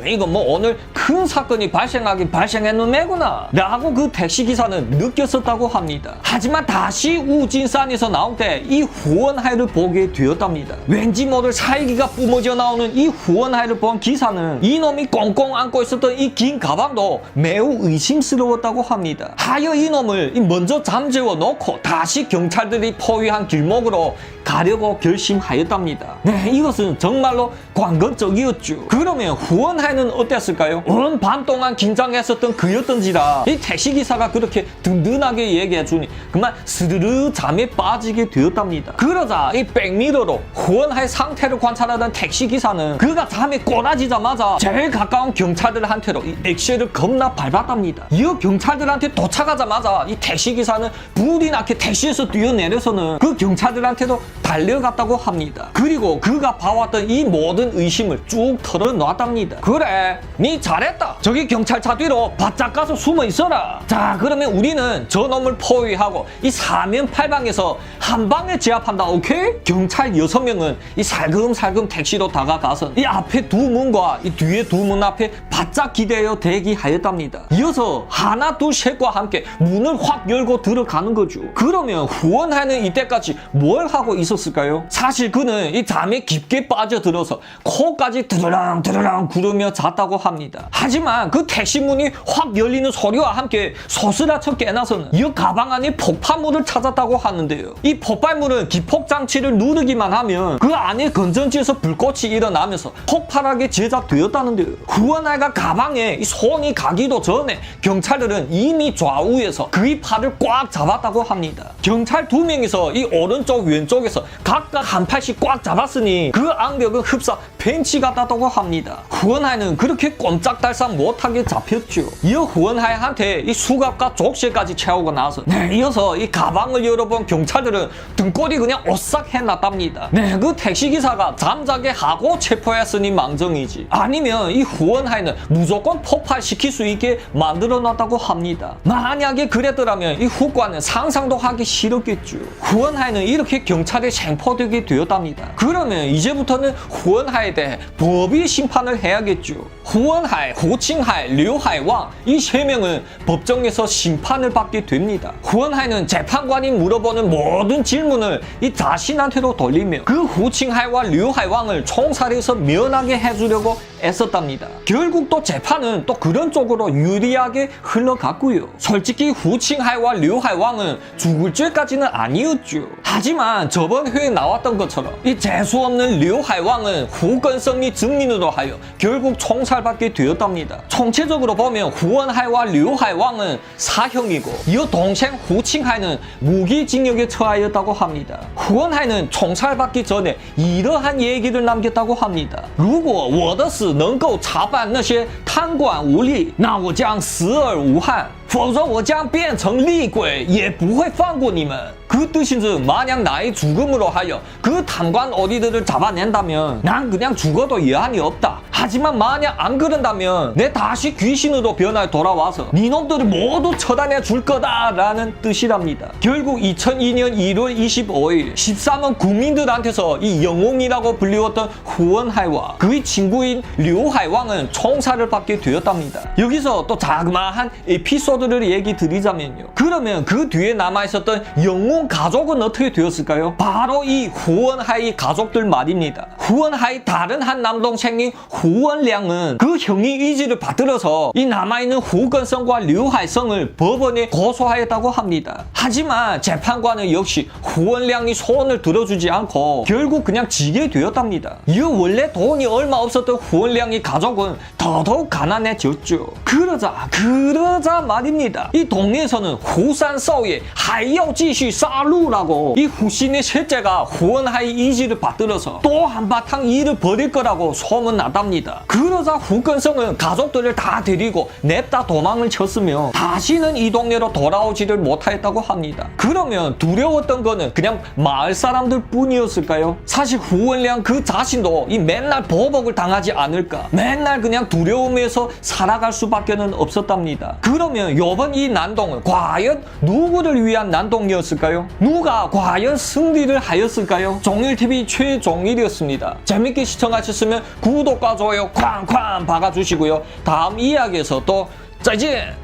이거 뭐 오늘 큰 사건이 발생하긴 발생했는매구나 라고 그 택시기사는 느꼈었다고 합니다. 하지만 다시 우진산에서 나올 때 이 후원하이를 보게 되었답니다. 왠지 모를 살기가 뿜어져 나오는 이 후원하이를 본 기사는 이놈이 꽁꽁 안고 있었던 이 긴 가방도 매우 의심스러웠다고 합니다. 하여 이놈을 먼저 잠재워 놓고 다시 경찰들이 포위한 길목으로 가려고 결심하였답니다. 네, 이것은 정말로 관건적이었죠. 그러면 후원하이는 어땠을까요? 온 밤 동안 긴장했었던 그였던지라 이 택시기사가 그렇게 든든하게 얘기해주니 그만 스르르 잠에 빠지게 되었답니다. 그러자 이 백미러로 후원하이 상태를 관찰하던 택시기사는 그가 잠에 꼬라지자마자 제일 가까운 경찰들한테로 이 엑셀을 겁나 밟았답니다. 이 경찰들한테 도착하자마자 이 택시기사는 불이 나게 택시에서 뛰어내려서는 그 경찰들한테도 달려갔다고 합니다. 그리고 그가 봐왔던 이 모든 의심을 쭉 털어놨답니다. 그래, 니 잘했다. 저기 경찰차 뒤로 바짝 가서 숨어 있어라. 자, 그러면 우리는 저놈을 포위하고 이 사면팔방에서 한 방에 제압한다. 오케이? 경찰 6명은 이 살금살금 택시로 다가가서 이 앞에 두 문과 이 뒤에 두 문 앞에 바짝 기대어 대기하였답니다. 이어서 하나 둘 셋과 함께 문을 확 열고 들어가는 거죠. 그러면 후원하는 이때까지 뭘 하고 있었을까요? 사실 그는 이 잠에 깊게 빠져들어서 코까지 드르렁 드르렁 구르며 잤다고 합니다. 하지만 그 택시 문이 확 열리는 소리와 함께 소스라쳐 깨나서는 이 가방 안에 폭발물을 찾았다고 하는데요. 이 폭발물은 기폭장치를 누르기만 하면 그 안에 건전지에서 불꽃이 일어나면서 폭발하게 제작되었다는데요. 후원아이가 가방에 이 손이 가기도 전에 경찰들은 이미 좌우에서 그의 팔을 꽉 잡았다고 합니다. 경찰 2명이서 이 오른쪽 왼쪽에서 각각 한 팔씩 꽉 잡았으니 그 악력은 흡사 벤치 같다고 합니다. 후원하이는 그렇게 꼼짝달싹 못하게 잡혔죠. 이어 후원하이한테 이 수갑과 족쇄까지 채우고 나서 이어서 이 가방을 열어본 경찰들은 등골이 그냥 오싹 해놨답니다. 그 택시기사가 잠자게 하고 체포했으니 망정이지. 아니면 이 후원하이는 무조건 폭발시킬 수 있게 만들어놨다고 합니다. 만약에 그랬더라면 이 후과는 상상도 하기 싫었겠죠. 후원하이는 이렇게 경찰에 생포되게 되었답니다. 그러면 이제부터는 후원하이에 대해 법이 심판을 해야겠죠. 후원하이, 호칭하이, 류하이왕 이 세 명은 법정에서 심판을 받게 됩니다. 후원하이는 재판관이 물어보는 모든 질문을 이 자신한테로 돌리며 그 호칭하이와 류하이왕을 총살해서 면하게 해주려고 애썼답니다. 결국 또 재판은 또 그런 쪽으로 유리하게 흘러갔고요. 솔직히 후칭하이와 류하이왕은 죽을 죄까지는 아니었죠. 하지만 저번 회에 나왔던 것처럼 이 재수없는 류하이왕은 후건성리 증민으로 하여 결국 총살받게 되었답니다. 총체적으로 보면 후원하이와 류하이왕은 사형이고 이 동생 후칭하이는 무기징역에 처하였다고 합니다. 후원하이는 총살받기 전에 이러한 얘기를 남겼다고 합니다. 如果我的死能够查办那些贪官污吏，那我将死而无憾，否则我将变成厉鬼，也不会放过你们。 그 뜻인즉 만약 나의 죽음으로 하여 그 탐관 어리들을 잡아낸다면 난 그냥 죽어도 여한이 없다. 하지만 만약 안 그런다면 내 다시 귀신으로 변하여 돌아와서 니놈들을 모두 처단해 줄 거다라는 뜻이랍니다. 결국 2002년 1월 25일 13원 국민들한테서 이 영웅이라고 불리웠던 후원하이와 그의 친구인 류하이왕은 총살을 받게 되었답니다. 여기서 또 자그마한 에피소드를 얘기 드리자면요. 그러면 그 뒤에 남아있었던 영웅 가족은 어떻게 되었을까요? 바로 이 후원하이 가족들 말입니다. 후원하이 다른 한 남동생인 후원량은 그 형의 의지를 받들어서 이 남아있는 후건성과 류하이성을 법원에 고소하였다고 합니다. 하지만 재판관은 역시 후원량이 소원을 들어주지 않고 결국 그냥 지게 되었답니다. 이 원래 돈이 얼마 없었던 후원량이 가족은 더더욱 가난해졌죠. 그러자 말입니다. 이 동네에서는 후산서우의 하이요 지시 사루라고 이 후신의 셋째가 후원하이 의지를 받들어서 또 한바탕 일을 벌일 거라고 소문났답니다. 합니다. 그러자 후건성은 가족들을 다 데리고 냅다 도망을 쳤으며 다시는 이 동네로 돌아오지를 못하였다고 합니다. 그러면 두려웠던 거는 그냥 마을 사람들 뿐이었을까요? 사실 후원량 그 자신도 이 맨날 보복을 당하지 않을까, 맨날 그냥 두려움에서 살아갈 수밖에는 없었답니다. 그러면 요번 이 난동은 과연 누구를 위한 난동이었을까요? 누가 과연 승리를 하였을까요? 종일TV 최종일이었습니다. 재밌게 시청하셨으면 구독과 좋아요 쾅쾅 박아주시고요. 다음 이야기에서 또 짜이지!